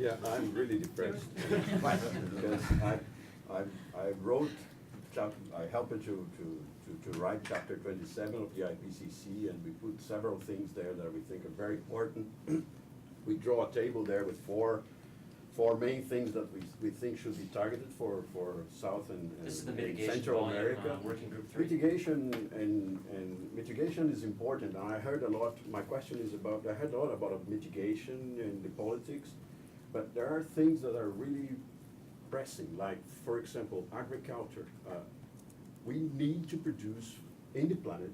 Yeah, I'm really depressed. Because I wrote, I helped to write chapter 27 of the IPCC, and we put several things there that we think are very important. We draw a table there with four main things that we think should be targeted for South and This is the mitigation Central volume, America. working group 3. Mitigation is important. And I heard a lot. My question is about. I heard a lot about mitigation in the politics, but there are things that are really pressing. Like, for example, agriculture. we need to produce in the planet,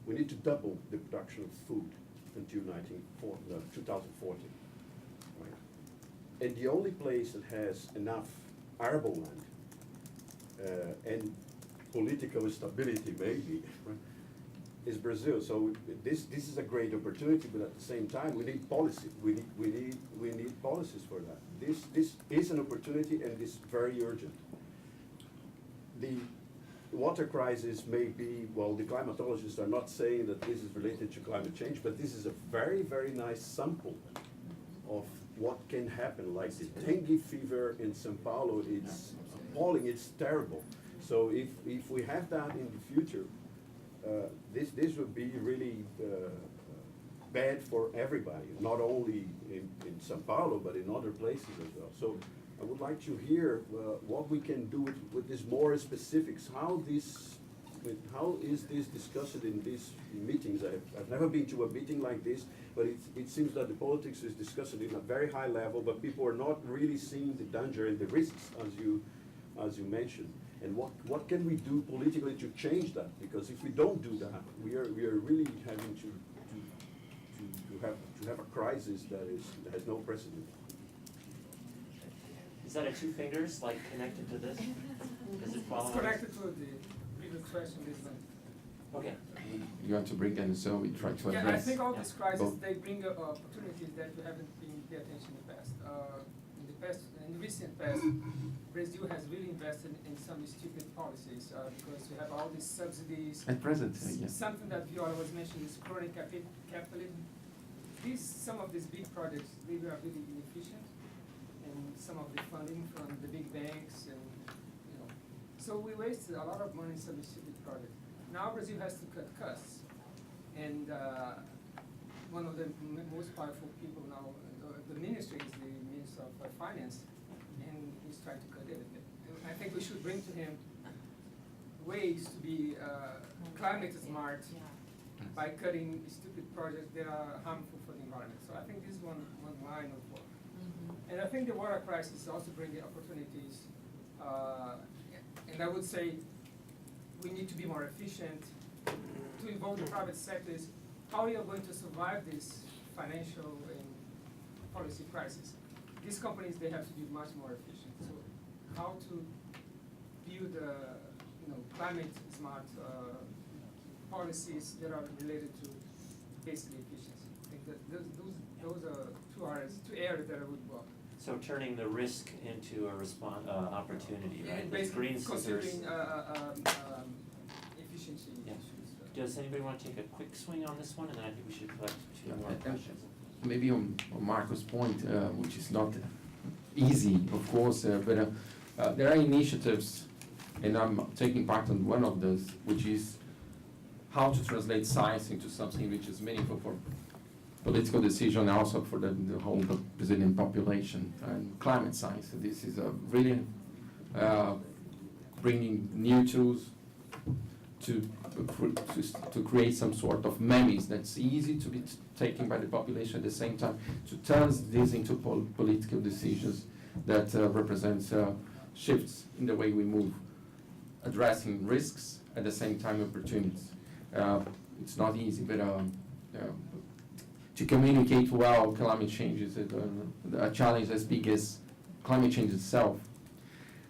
we need to double the production of food until 2040. Right? And the only place that has enough arable land and political stability, maybe, right, is Brazil. So this is a great opportunity, but at the same time, we need policy. We need policies for that. This is an opportunity, and it's very urgent. The water crisis may be, well, the climatologists are not saying that this is related to climate change, but this is a very, very nice sample of what can happen. Like the dengue fever in São Paulo, it's appalling, it's terrible. So if we have that in the future, this would be really bad for everybody, not only in São Paulo, but in other places as well. So I would like to hear what we can do with this more specifics. How is this discussed in these meetings? I've never been to a meeting like this, but it seems that the politics is discussed in a very high level, but people are not really seeing the danger and the risks, as you mentioned. And what can we do politically to change that? Because if we don't do that, we are really having to have a crisis that has no precedent. Is that a two fingers, like, connected to this? Does it follow? It's connected to the previous question, this one. Okay. You want to bring them, so we try to address. Yeah, I think all these crises, both. they bring opportunities that we haven't been paying attention in the past. In the recent past, Brazil has really invested in some stupid policies because we have all these subsidies. At present, yes. Something that Viola was mentioning is crony capitalism. Some of these big projects, they are really inefficient, and some of the funding from the big banks, and so we wasted a lot of money in some stupid projects. Now Brazil has to cut costs, and one of the most powerful people now, the ministry is the Minister of Finance, and he's trying to cut everything. I think we should bring to him ways to be climate smart by cutting stupid projects that are harmful for the environment. So I think this is one line of work. And I think the water crisis is also bringing opportunities. And I would say we need to be more efficient, to involve the private sectors. How are you going to survive this financial and policy crisis? These companies, they have to be much more efficient. So how to build climate smart policies that are related to basically efficiency. I think that those are two areas that I would work. So turning the risk into a opportunity, right? And With basically green scissors. considering efficiency Yeah. issues. Does anybody want to take a quick swing on this one, and then I think we should collect two more and- questions. Maybe on Marco's point, which is not easy, of course, but there are initiatives, and I'm taking part in one of those, which is how to translate science into something which is meaningful for political decision, also for the whole Brazilian population, and climate science. This is a really bringing new tools to create some sort of memes that's easy to be taken by the population, at the same time to turn this into political decisions that represents shifts in the way we move, addressing risks at the same time opportunities. It's not easy, but to communicate well climate change is a challenge as big as climate change itself.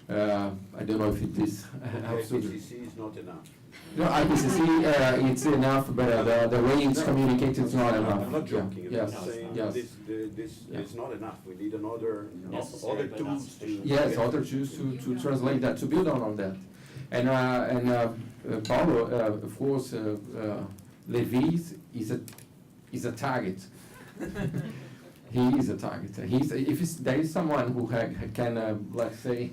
I don't know if it is absolutely. IPCC is not enough. No, IPCC, it's enough, but the way it's communicated is not enough. I'm not joking. Yes, I'm saying yes. this Yeah. is not enough. We need other Necessary, but not tools to. sufficient. Yes, other choose to translate that, to build on that. And Paulo, of course, Levi is a target. He is a target. There is someone who can, let's say,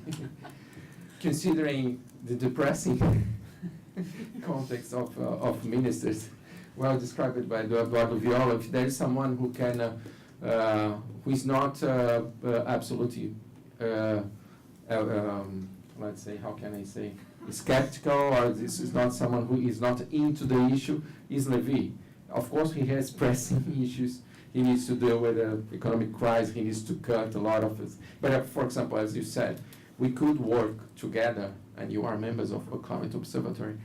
considering the depressing context of ministers, well described by Eduardo Viola, if there is someone who can, who is not absolutely, let's say, how can I say, skeptical, or this is not someone who is not into the issue, is Levi. Of course, he has pressing issues. He needs to deal with the economic crisis. He needs to cut a lot of it. But for example, as you said, we could work together and you are members of a climate observatory,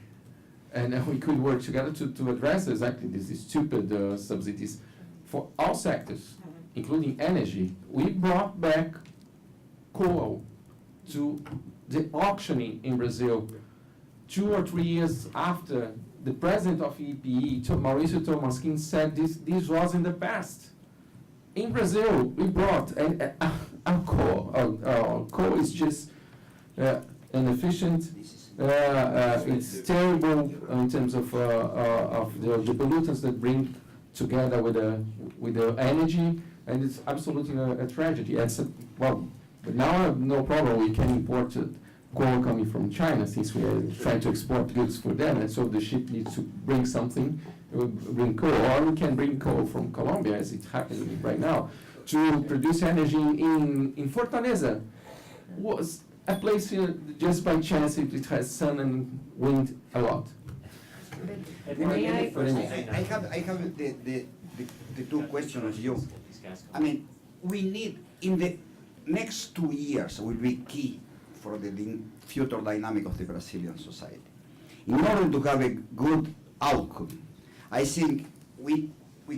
and we could work together to address exactly these stupid subsidies for all sectors, including energy. We brought back coal to the auctioning in Brazil 2 or 3 years after the president of EPE, Mauricio Tomaskin, said this was in the past. In Brazil, we brought coal. Coal is just inefficient. It's terrible in terms of the pollutants that bring together with the energy, and it's absolutely a tragedy. But now I have no problem. We can import coal coming from China, since we are trying to export goods for them, and so the ship needs to bring something, bring coal, or we can bring coal from Colombia, as it's happening right now, to produce energy in Fortaleza. Was a place just by chance it has sun and wind a lot. May I- I have the two questions you. These guys I mean, we need, in the next 2 years, will be key for the future dynamic of the Brazilian society. In order to have a good outcome, I think we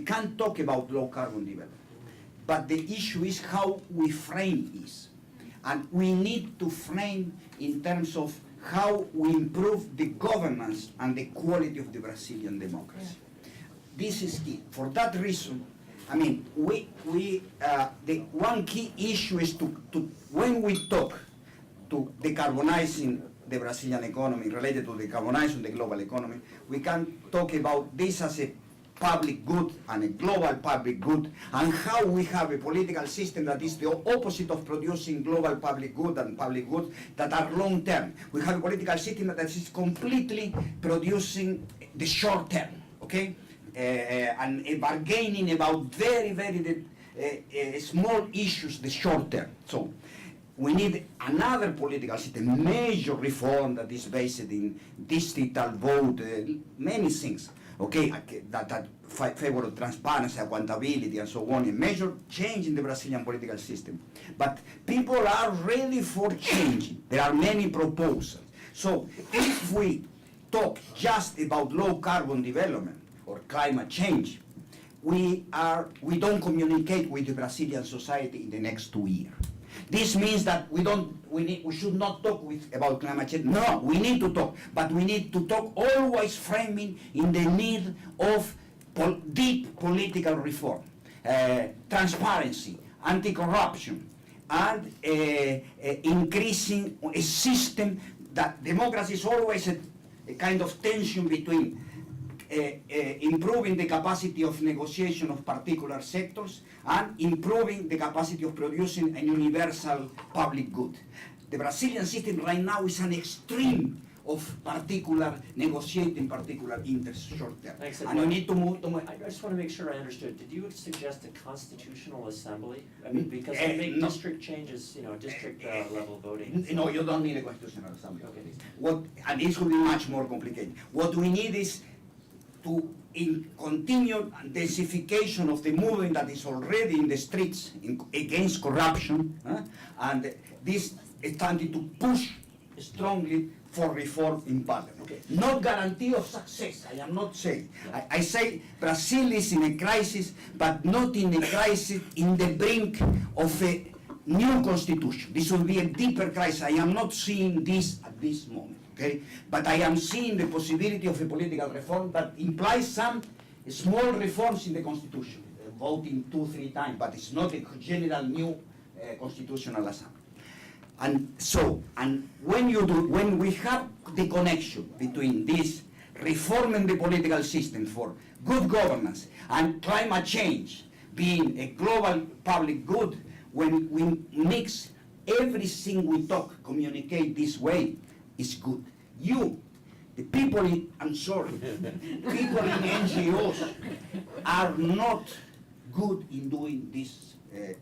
can't talk about low carbon development, but the issue is how we frame this. And we need to frame in terms of how we improve the governance and the quality of the Brazilian democracy. This is key. For that reason, I mean, the one key issue is to when we talk to decarbonizing the Brazilian economy, related to decarbonizing the global economy, we can talk about this as a public good and a global public good, and how we have a political system that is the opposite of producing global public good and public goods that are long term. We have a political system that is completely producing the short term, okay? And bargaining about very, very small issues, the short term. So we need another political system, major reform that is based in digital vote, many things, okay, that favor transparency, accountability, and so on, a major change in the Brazilian political system. But people are ready for changing. There are many proposals. So if we talk just about low carbon development or climate change, we don't communicate with the Brazilian society in the next 2 years. This means that we should not talk about climate change. No, we need to talk, but we need to talk always framing in the need of deep political reform, transparency, anti-corruption, and increasing a system that democracy is always a kind of tension between improving the capacity of negotiation of particular sectors and improving the capacity of producing a universal public good. The Brazilian system right now is an extreme of particular negotiating particular interests short term. Thanks, And we need to move to I just want to make sure I understood. Did you suggest a constitutional assembly? I mean, because they make no. district changes, district level voting. No, you don't need a constitutional assembly. Okay. And this will be much more complicated. What we need is to continue intensification of the movement that is already in the streets against corruption, and this is starting to push strongly for reform in parliament. Okay. Not guarantee of success, I am not saying. I say Brazil is in a crisis, but not in a crisis in the brink of a new constitution. This will be a deeper crisis. I am not seeing this at this moment. Okay? But I am seeing the possibility of a political reform that implies some small reforms in the constitution, voting 2-3 times, but it's not a general new constitutional assembly. And so, when we have the connection between this reforming the political system for good governance and climate change being a global public good, when we mix everything we talk, communicate this way, is good. The people I'm sorry, people in NGOs are not good in doing this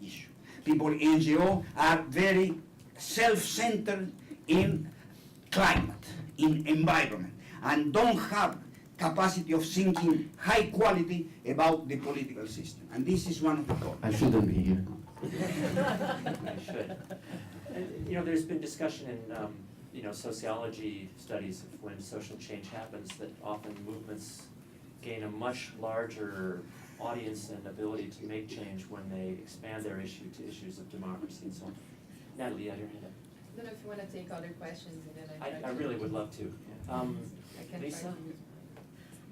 issue. People in NGO are very self-centered in climate, in environment, and don't have capacity of thinking high quality about the political system. And this is one of the problems. I shouldn't be here. I should. And, there's been discussion in sociology studies of when social change happens, that often movements gain a much larger audience and ability to make change when they expand their issue to issues of democracy and so on. Natalie, you had your hand up. I don't know if you want to take other questions and then I really would love to. I can Lisa? try to-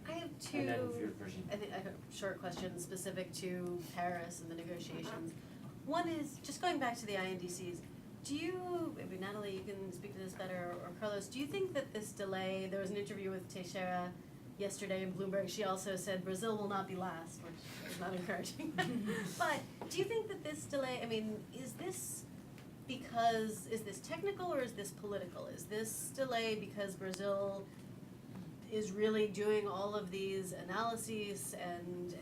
I have two, And then your version. I think I have a short question specific to Paris and the negotiations. One is, just going back to the INDCs, do you, maybe Natalie, you can speak to this better, or Carlos, do you think that this delay, there was an interview with Teixeira yesterday in Bloomberg, she also said Brazil will not be last, which is not encouraging. But do you think that this delay, I mean, is this technical or is this political? Is this delay because Brazil is really doing all of these analyses and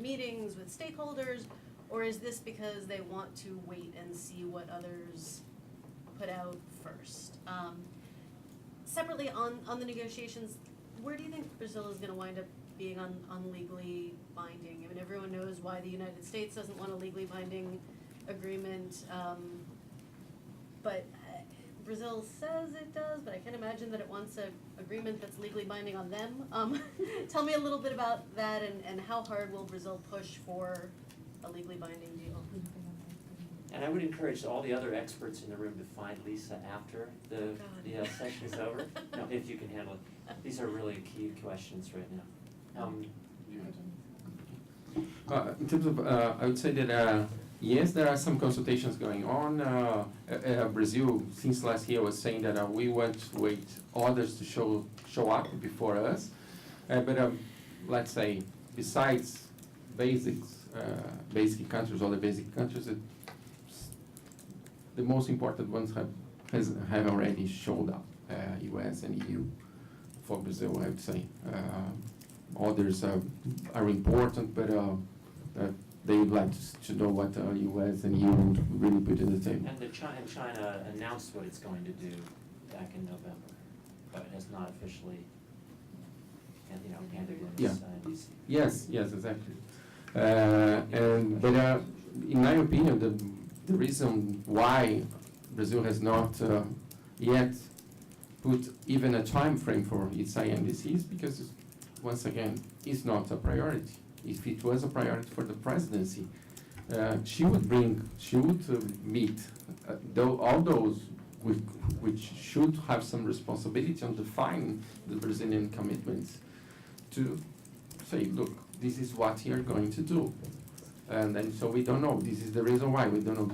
meetings with stakeholders, or is this because they want to wait and see what others put out first? Separately, on the negotiations, where do you think Brazil is gonna wind up being on legally binding? I mean, everyone knows why the United States doesn't want a legally binding agreement, but Brazil says it does, but I can't imagine that it wants an agreement that's legally binding on them. Tell me a little bit about that and how hard will Brazil push for a legally binding deal? And I would encourage all the other experts in the room to find Lisa after the session is over. No, if you can handle it. These are really key questions right now. In terms of, I would say that, yes, there are some consultations going on. Brazil, since last year, was saying that we want to wait others to show up before us. But let's say, besides basic countries, all the basic countries, the most important ones have already showed up. US and EU for Brazil, I would say. Others are important, but they would like to know what US and EU would really put on the table. And China announced what it's going to do back in November, but it has not officially, handed in Yeah. its INDC. Yes, exactly. But in my opinion, the reason why Brazil has not yet put even a time frame for its INDC is because, once again, it's not a priority. If it was a priority for the presidency, she would meet all those which should have some responsibility on defining the Brazilian commitments to say, look, this is what you're going to do. And then, so we don't know. This is the reason why we don't know.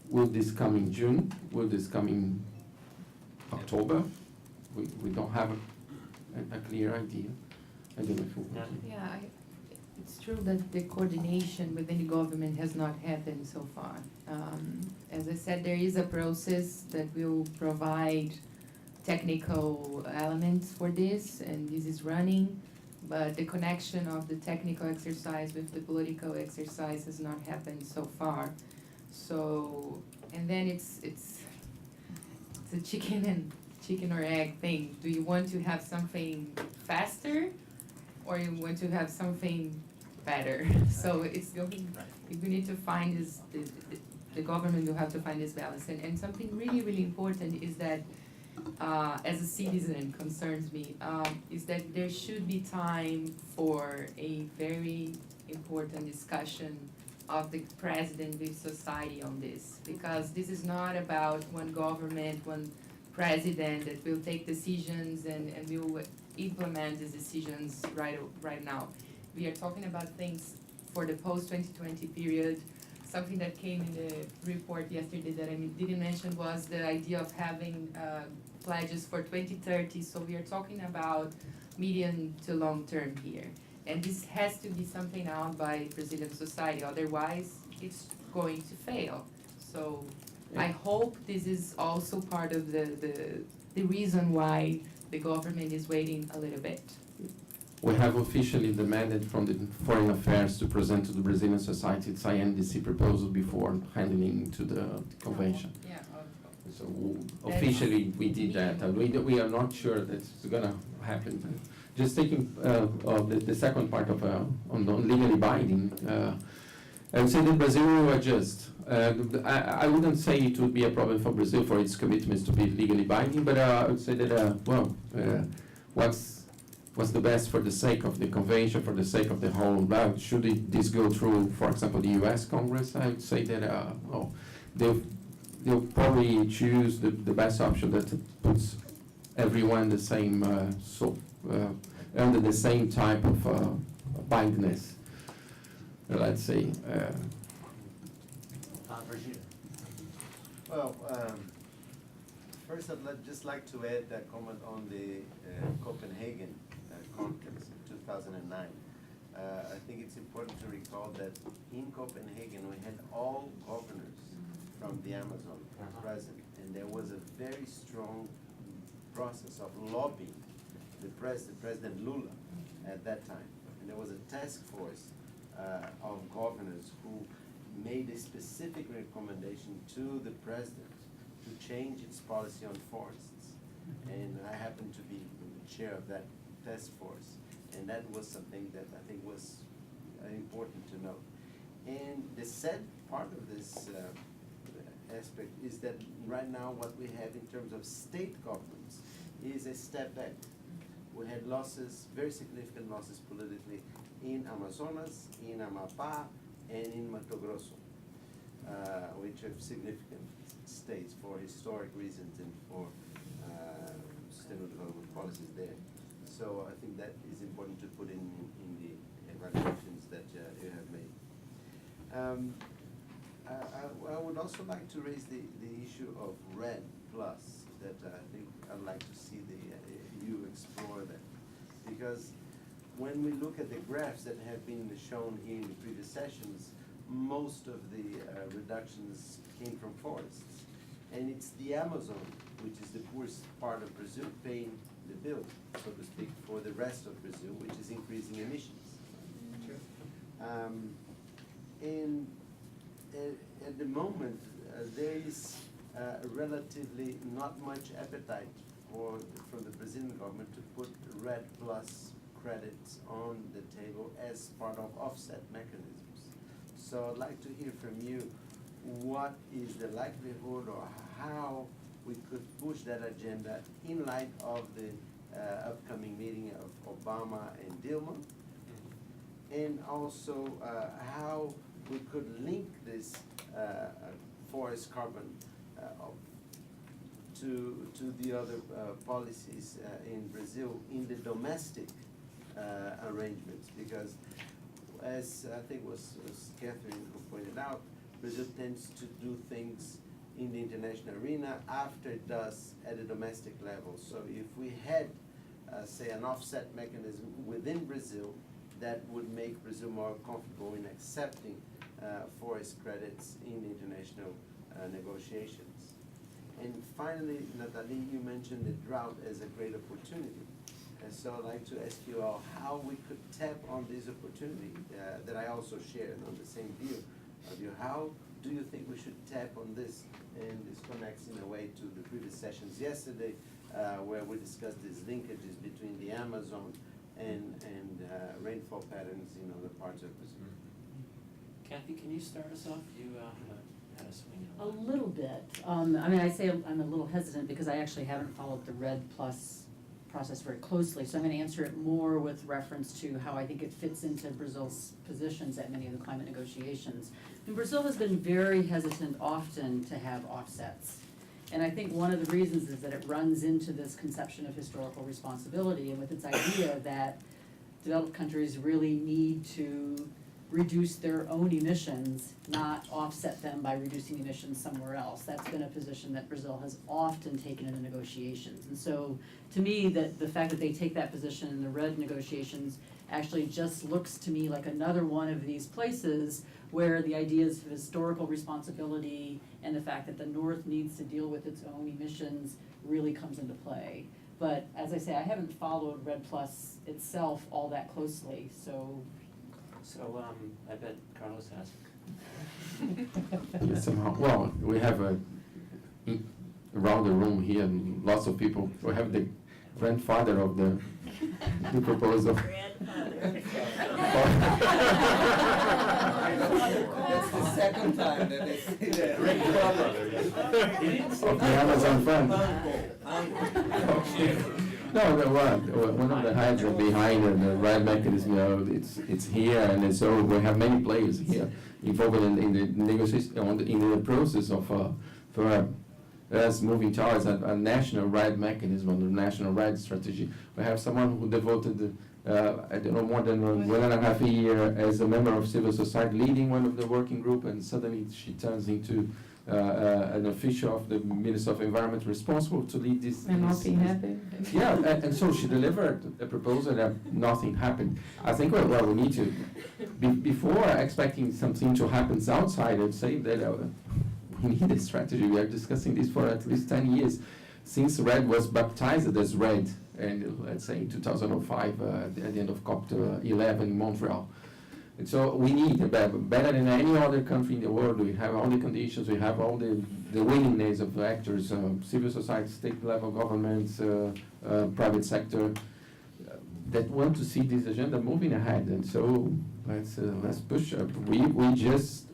Will this come in June? Will this come in October? We don't have a clear idea. I don't know if you want to. Yeah, it's true that the coordination within the government has not happened so far. As I said, there is a process that will provide technical elements for this, and this is running, but the connection of the technical exercise with the political exercise has not happened so far. So, and then it's a chicken or egg thing. Do you want to have something faster, or you want to have something better? So it's going, we need to find this, the government will have to find this balance. And something really, really important is that, as a citizen concerns me, is that there should be time for a very important discussion of the president with society on this. Because this is not about one government, one president that will take decisions and will implement these decisions right now. We are talking about things for the post-2020 period. Something that came in the report yesterday that I didn't mention was the idea of having pledges for 2030. So we are talking about medium to long term here. And this has to be something out by Brazilian society, otherwise it's going to fail. So I hope this is also part of the reason why the government is waiting a little bit. We have officially demanded from the Foreign Affairs to present to the Brazilian society its INDC proposal before handling to the convention. Yeah. So officially we did that. We are not sure that's gonna happen. Just taking the second part of on legally binding, I would say that Brazil will adjust. I wouldn't say it would be a problem for Brazil for its commitments to be legally binding, but I would say that, what's the best for the sake of the convention, for the sake of the whole, should this go through, for example, the US Congress? I would say that, they'll probably choose the best option that puts everyone the same, under the same type of bindness. Let's say. Virginia. Well, first just like to add a comment on the Copenhagen conference in 2009. I think it's important to recall that in Copenhagen we had all governors from the Amazon present, and there was a very strong process of lobbying President Lula at that time. And there was a task force of governors who made a specific recommendation to the president to change its policy on forests. And I happen to be the chair of that task force. And that was something that I think was important to note. And the sad part of this aspect is that right now what we have in terms of state governments is a step back. We had losses, very significant losses politically in Amazonas, in Amapá, and in Mato Grosso, which are significant states for historic reasons and for sustainable development policies there. So I think that is important to put in the evaluations that you have made. I would also like to raise the issue of RED Plus, that I think I'd like to see you explore that. Because when we look at the graphs that have been shown here in the previous sessions, most of the reductions came from forests. And it's the Amazon, which is the poorest part of Brazil, paying the bill, so to speak, for the rest of Brazil, which is increasing emissions. And at the moment, there is relatively not much appetite from the Brazilian government to put RED Plus credits on the table as part of offset mechanisms. So I'd like to hear from you, what is the likelihood or how we could push that agenda in light of the upcoming meeting of Obama and Dilma, and also how we could link this forest carbon to the other policies in Brazil in the domestic arrangements, because as I think was Catherine who pointed out, Brazil tends to do things in the international arena after it does at a domestic level. So if we had, say, an offset mechanism within Brazil, that would make Brazil more comfortable in accepting forest credits in international negotiations. And finally, Nathalie, you mentioned the drought as a great opportunity. And so I'd like to ask you all how we could tap on this opportunity that I also shared on the same view of you. How do you think we should tap on this? And this connects in a way to the previous sessions yesterday, where we discussed these linkages between the Amazon and rainfall patterns in other parts of Brazil. Kathy, can you start us off? You had a swing A on little bit. I mean, I say I'm a little hesitant because I actually haven't followed the RED Plus process very closely. So I'm going to answer it more with reference to how I think it fits into Brazil's positions at many of the climate negotiations. And Brazil has been very hesitant often to have offsets. And I think one of the reasons is that it runs into this conception of historical responsibility, and with its idea that developed countries really need to reduce their own emissions, not offset them by reducing emissions somewhere else. That's been a position that Brazil has often taken in the negotiations. And so, to me, the fact that they take that position in the RED negotiations actually just looks to me like another one of these places where the ideas of historical responsibility and the fact that the North needs to deal with its own emissions really comes into play. But as I say, I haven't followed RED Plus itself all that closely, so. So I bet Carlos has. Yeah, somehow, well, we have around the room here, lots of people. We have the grandfather of the proposal. That's the second time that they say that. Of the Amazon fund. No, one of the heads behind the RAD mechanism, it's here, and so we have many players here involved in the negotiation, in the process of for us moving towards a national RAD mechanism, or the national RAD strategy. We have someone who devoted, I don't know, more than 1.5 years as a member of civil society, leading one of the working group, and suddenly she turns into an official of the Minister of Environment responsible to lead this. And nothing happened. Yeah, and so she delivered a proposal that nothing happened. I think, well, we need to, before expecting something to happen outside, I'd say that we need a strategy. We are discussing this for at least 10 years, since RED was baptized as RED, and let's say in 2005, at the end of COP11 in Montreal. And so we need, better than any other country in the world, we have all the conditions, we have all the willingness of the actors, civil society, state level governments, private sector, that want to see this agenda moving ahead. And so let's push. We just,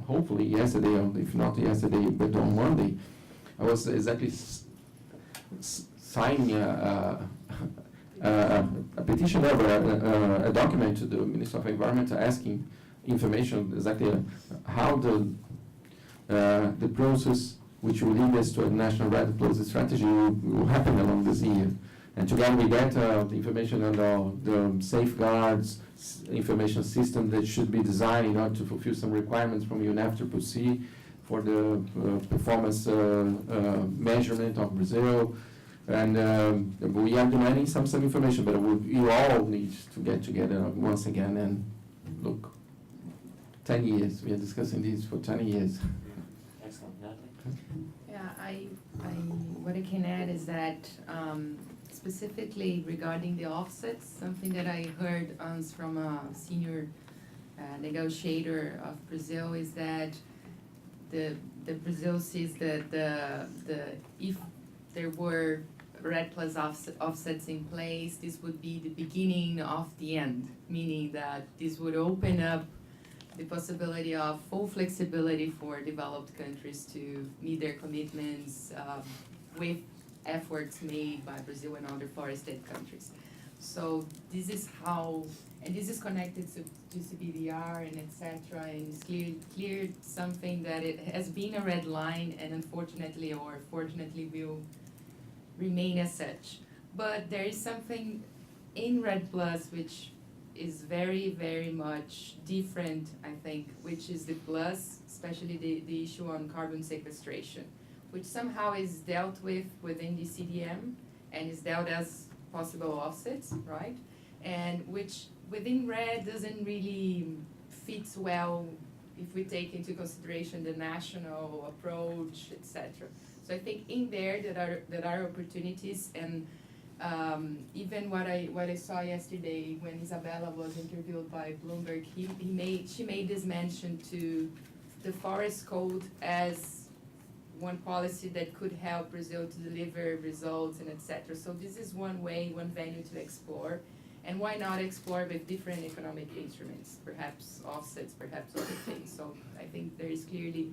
hopefully yesterday, or if not yesterday, but on Monday, I was exactly signing a petition over a document to the Minister of Environment asking information exactly how the process which will lead us to a national RAD plus strategy will happen along this year. And together with that, the information on the safeguards, information system that should be designed in order to fulfill some requirements from UNFCCC for the performance measurement of Brazil. And we are demanding some information, but you all need to get together once again and look. 10 years, we are discussing this for 10 years. Excellent, Natalie? Yeah, what I can add is that specifically regarding the offsets, something that I heard from a senior negotiator of Brazil is that the Brazil sees that if there were RED plus offsets in place, this would be the beginning of the end, meaning that this would open up the possibility of full flexibility for developed countries to meet their commitments with efforts made by Brazil and other forested countries. So this is how, and this is connected to CBDR and etc. and it's clear something that it has been a red line and unfortunately or fortunately will remain as such. But there is something in RED Plus which is very, very much different, I think, which is the plus, especially the issue on carbon sequestration, which somehow is dealt with within the CDM and is dealt as possible offsets, right? And which within RED doesn't really fit well if we take into consideration the national approach, etc. So I think in there that are opportunities, and even what I saw yesterday when Isabella was interviewed by Bloomberg, she made this mention to the forest code as one policy that could help Brazil to deliver results and etc. So this is one way, one venue to explore. And why not explore with different economic instruments, perhaps offsets, perhaps other things. So I think there is clearly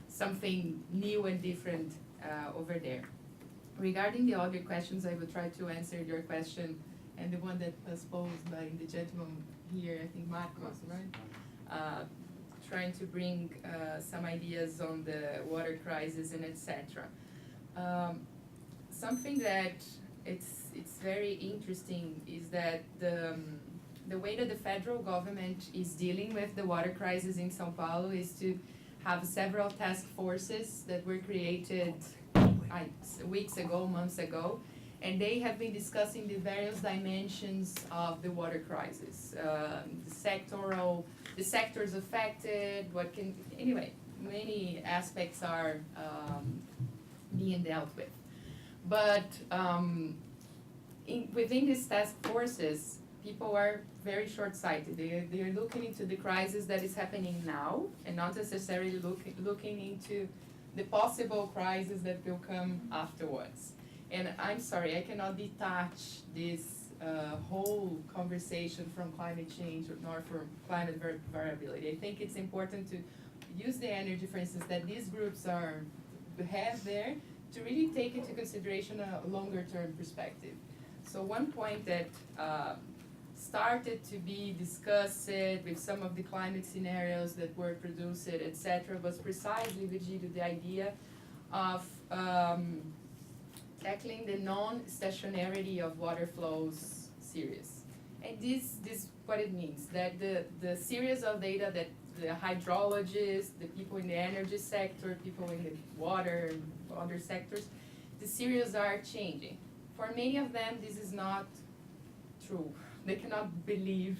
something new and different over there. Regarding the other questions, I will try to answer your question and the one that was posed by the gentleman here, I think Marcos, right? Trying to bring some ideas on the water crisis and etc. Something that it's very interesting is that the way that the federal government is dealing with the water crisis in São Paulo is to have several task forces that were created weeks ago, months ago, and they have been discussing the various dimensions of the water crisis, the sectors affected, anyway, many aspects are being dealt with. But within these task forces, people are very short-sighted. They are looking into the crisis that is happening now and not necessarily looking into the possible crisis that will come afterwards. And I'm sorry, I cannot detach this whole conversation from climate change nor from climate variability. I think it's important to use the energy, for instance, that these groups have there to really take into consideration a longer term perspective. So one point that started to be discussed with some of the climate scenarios that were produced, etc., was precisely, Virgilio, the idea of tackling the non-stationarity of water flows series. And this what it means, that the series of data that the hydrologists, the people in the energy sector, people in the water and other sectors, the series are changing. For many of them, this is not true. They cannot believe.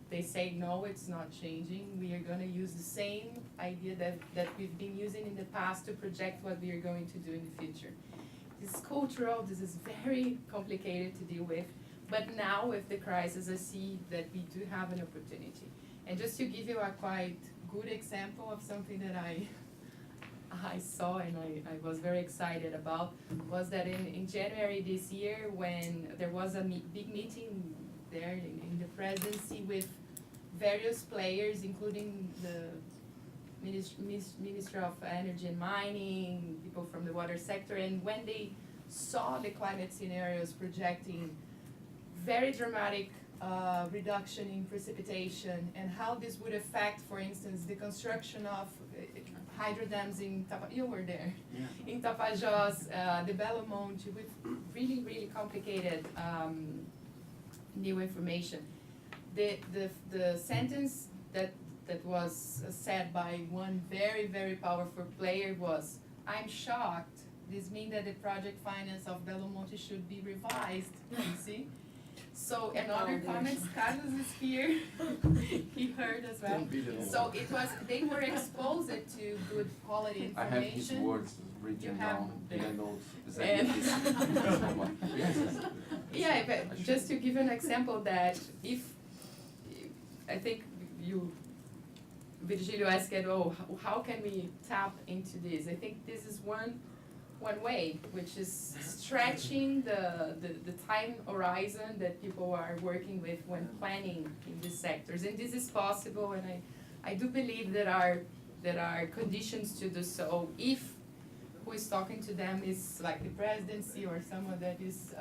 They say, no, it's not changing. We are going to use the same idea that we've been using in the past to project what we are going to do in the future. This is cultural. This is very complicated to deal with. But now with the crisis, I see that we do have an opportunity. And just to give you a quite good example of something that I saw and I was very excited about, was that in January this year, when there was a big meeting there in the presidency with various players, including the Minister of Energy and Mining, people from the water sector, and when they saw the climate scenarios projecting very dramatic reduction in precipitation and how this would affect, for instance, the construction of hydro dams in Tapajós, you were there, in Tapajós, the Belo Monte, with really, really complicated new information. The sentence that was said by one very, very powerful player was, "I'm shocked. This means that the project finance of Belo Monte should be revised," you see? So, and other comments, Carlos is here, he heard as well. So it was, they were exposed to good quality information. I have his words written down in the notes. Yeah, but just to give an example that if, I think Virgilio asked, oh, how can we tap into this? I think this is one way, which is stretching the time horizon that people are working with when planning in these sectors. And this is possible, and I do believe that there are conditions to do so if who is talking to them is like the presidency or someone that is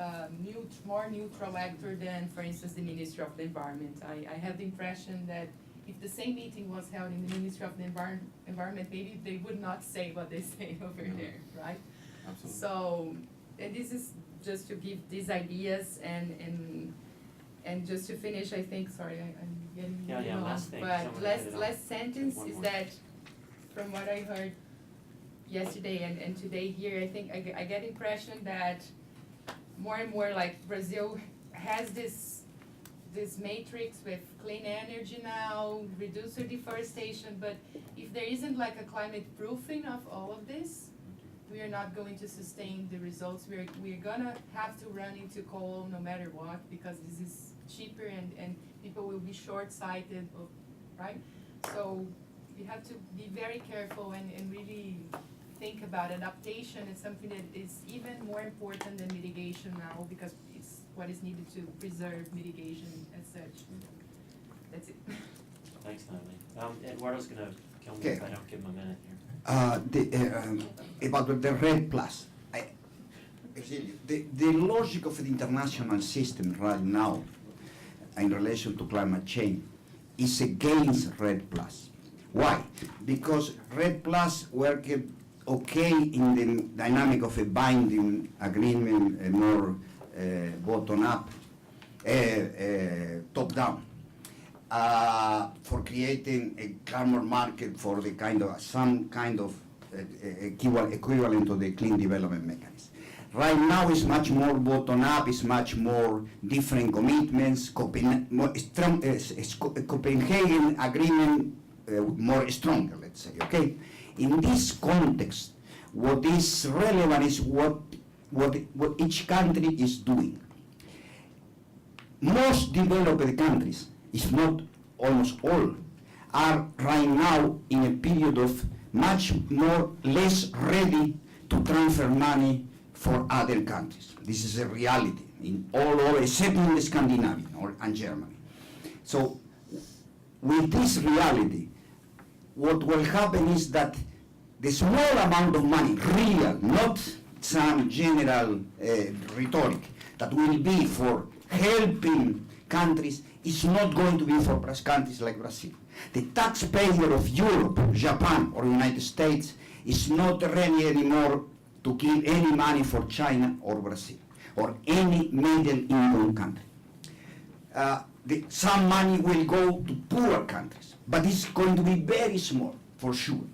more neutral actor than, for instance, the Ministry of the Environment. I have the impression that if the same meeting was held in the Ministry of the Environment, maybe they would not say what they say over there, right? Absolutely. So, and this is just to give these ideas and just to finish, I think, sorry, I'm getting long, last thing. but Someone hit it last sentence One is more. that from what I heard yesterday and today here, I think I get impression that more and more like Brazil has this matrix with clean energy now, reduce deforestation, but if there isn't like a climate proofing of all of this, we are not going to sustain the results. We're gonna have to run into coal no matter what, because this is cheaper and people will be short-sighted, right? So we have to be very careful and really think about adaptation. It's something that is even more important than mitigation now, because it's what is needed to preserve mitigation as such. That's it. Thanks, Natalie. Eduardo's gonna kill me Okay. if I don't give him a minute here. About the RED Plus, the logic of the international system right now in relation to climate change is against RED Plus. Why? Because RED Plus worked okay in the dynamic of a binding agreement, a more bottom-up, top-down. For creating a carbon market for the some kind of equivalent to the clean development mechanism. Right now it's much more bottom-up, it's much more different commitments, Copenhagen agreement more stronger, let's say, okay? In this context, what is relevant is what each country is doing. Most developed countries, if not almost all, are right now in a period of much less ready to transfer money for other countries. This is a reality. in all over, except in the Scandinavian and Germany. So with this reality, what will happen is that the small amount of money, real, not some general rhetoric, that will be for helping countries is not going to be for countries like Brazil. The taxpayer of Europe, Japan, or United States is not ready anymore to give any money for China or Brazil or any middle-income country. Some money will go to poor countries, but it's going to be very small, for sure.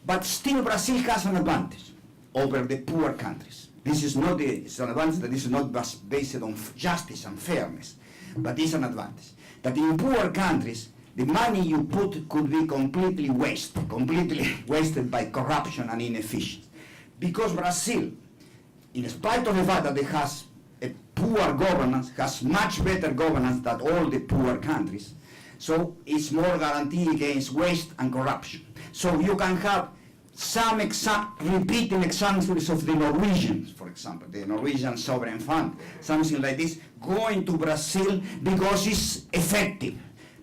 But still Brazil has an advantage over the poor countries. This is not it's an advantage that is not based on justice and fairness, but it's an advantage. That in poor countries, the money you put could be completely wasted by corruption and inefficiency. Because Brazil, in spite of the fact that it has a poor governance, has much better governance than all the poor countries, so it's more guaranteed against waste and corruption. So you can have some repeating examples of the Norwegians, for example, the Norwegian Sovereign Fund, something like this, going to Brazil because it's effective.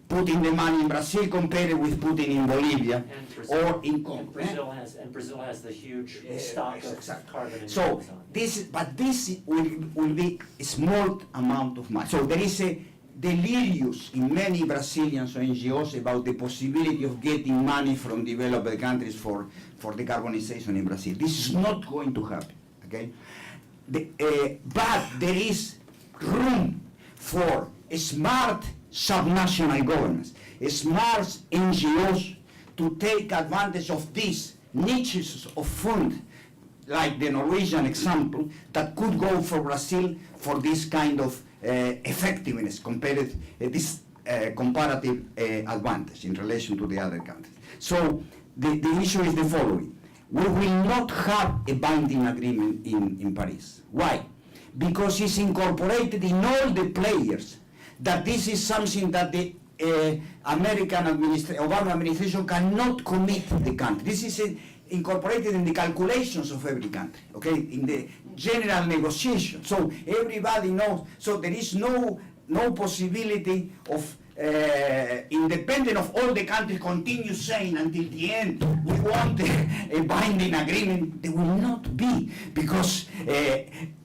Putting the money in Brazil compared with putting in Bolivia or in Congo. Brazil has the huge stock of carbon So emissions on it. this will be a small amount of money. So there is a delirious in many Brazilian NGOs about the possibility of getting money from developed countries for decarbonization in Brazil. This is not going to happen, okay? But there is room for a smart subnational governments, smart NGOs to take advantage of these niches of fund, like the Norwegian example, that could go for Brazil for this kind of effectiveness, comparative advantage in relation to the other countries. So the issue is the following. We will not have a binding agreement in Paris. Why? Because it's incorporated in all the players that this is something that the Obama administration cannot commit the country. This is incorporated in the calculations of every country, okay, in the general negotiation. So everybody knows. So there is no possibility of independent of all the countries continue saying until the end we want a binding agreement. There will not be, because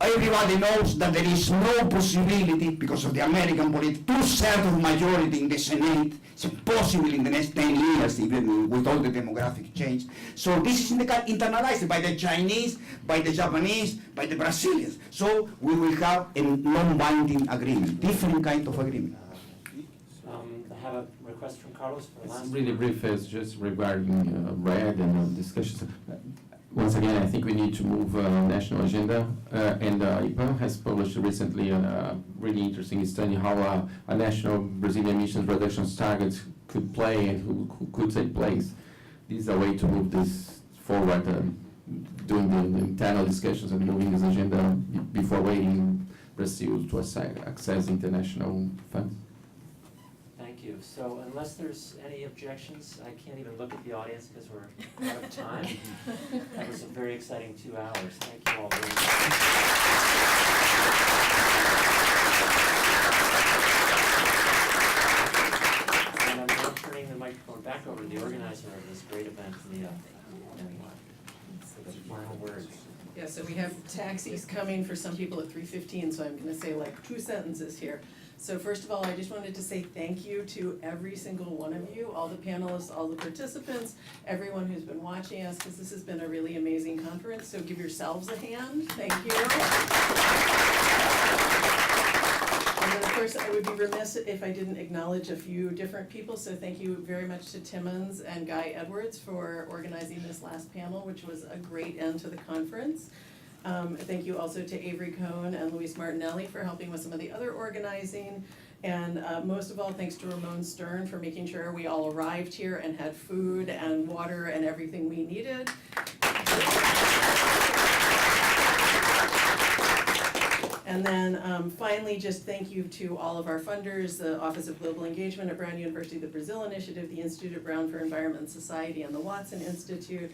everybody knows that there is no possibility because of the American two-thirds of majority in the Senate. It's impossible in the next 10 years, even with all the demographic change. So this is internalized by the Chinese, by the Japanese, by the Brazilians. So we will have a non-binding agreement, different kind of agreement. I have a request from Carlos for the It's last. really brief, as just regarding RED and discussions. Once again, I think we need to move national agenda, and IPAN has published recently a really interesting study how a national Brazilian emissions reductions target could play and who could take place. This is a way to move this forward, doing the internal discussions and moving this agenda before waiting Brazil to access international funds. Thank you. So unless there's any objections, I can't even look at the audience because we're out of time. That was a very exciting 2 hours. Thank you all very much. And I'm now turning the microphone back over to the organizer of this great event, Leah, for the final words. Yeah, so we have taxis coming for some people at 3:15, so I'm gonna say like 2 sentences here. So first of all, I just wanted to say thank you to every single one of you, all the panelists, all the participants, everyone who's been watching us, because this has been a really amazing conference, so give yourselves a hand, thank you. And then of course, I would be remiss if I didn't acknowledge a few different people, so thank you very much to Timmons and Guy Edwards for organizing this last panel, which was a great end to the conference. Thank you also to Avery Cohn and Luis Martinelli for helping with some of the other organizing. And most of all, thanks to Ramon Stern for making sure we all arrived here and had food and water and everything we needed. And then finally, just thank you to all of our funders, the Office of Global Engagement at Brown University, the Brazil Initiative, the Institute at Brown for Environment and Society, and the Watson Institute.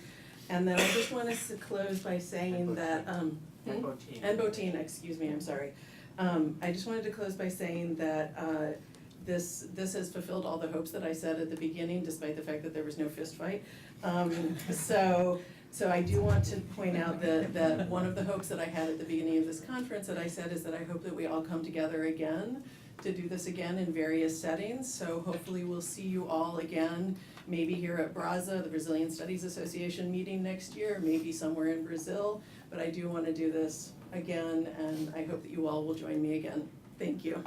And then I just want us to close by saying that And Botín. And Botín, excuse me, I'm sorry. I just wanted to close by saying that this has fulfilled all the hopes that I said at the beginning, despite the fact that there was no fist fight. So I do want to point out that one of the hopes that I had at the beginning of this conference that I said is that I hope that we all come together again to do this again in various settings. So hopefully we'll see you all again, maybe here at Braza, the Brazilian Studies Association meeting next year, maybe somewhere in Brazil. But I do want to do this again, and I hope that you all will join me again. Thank you.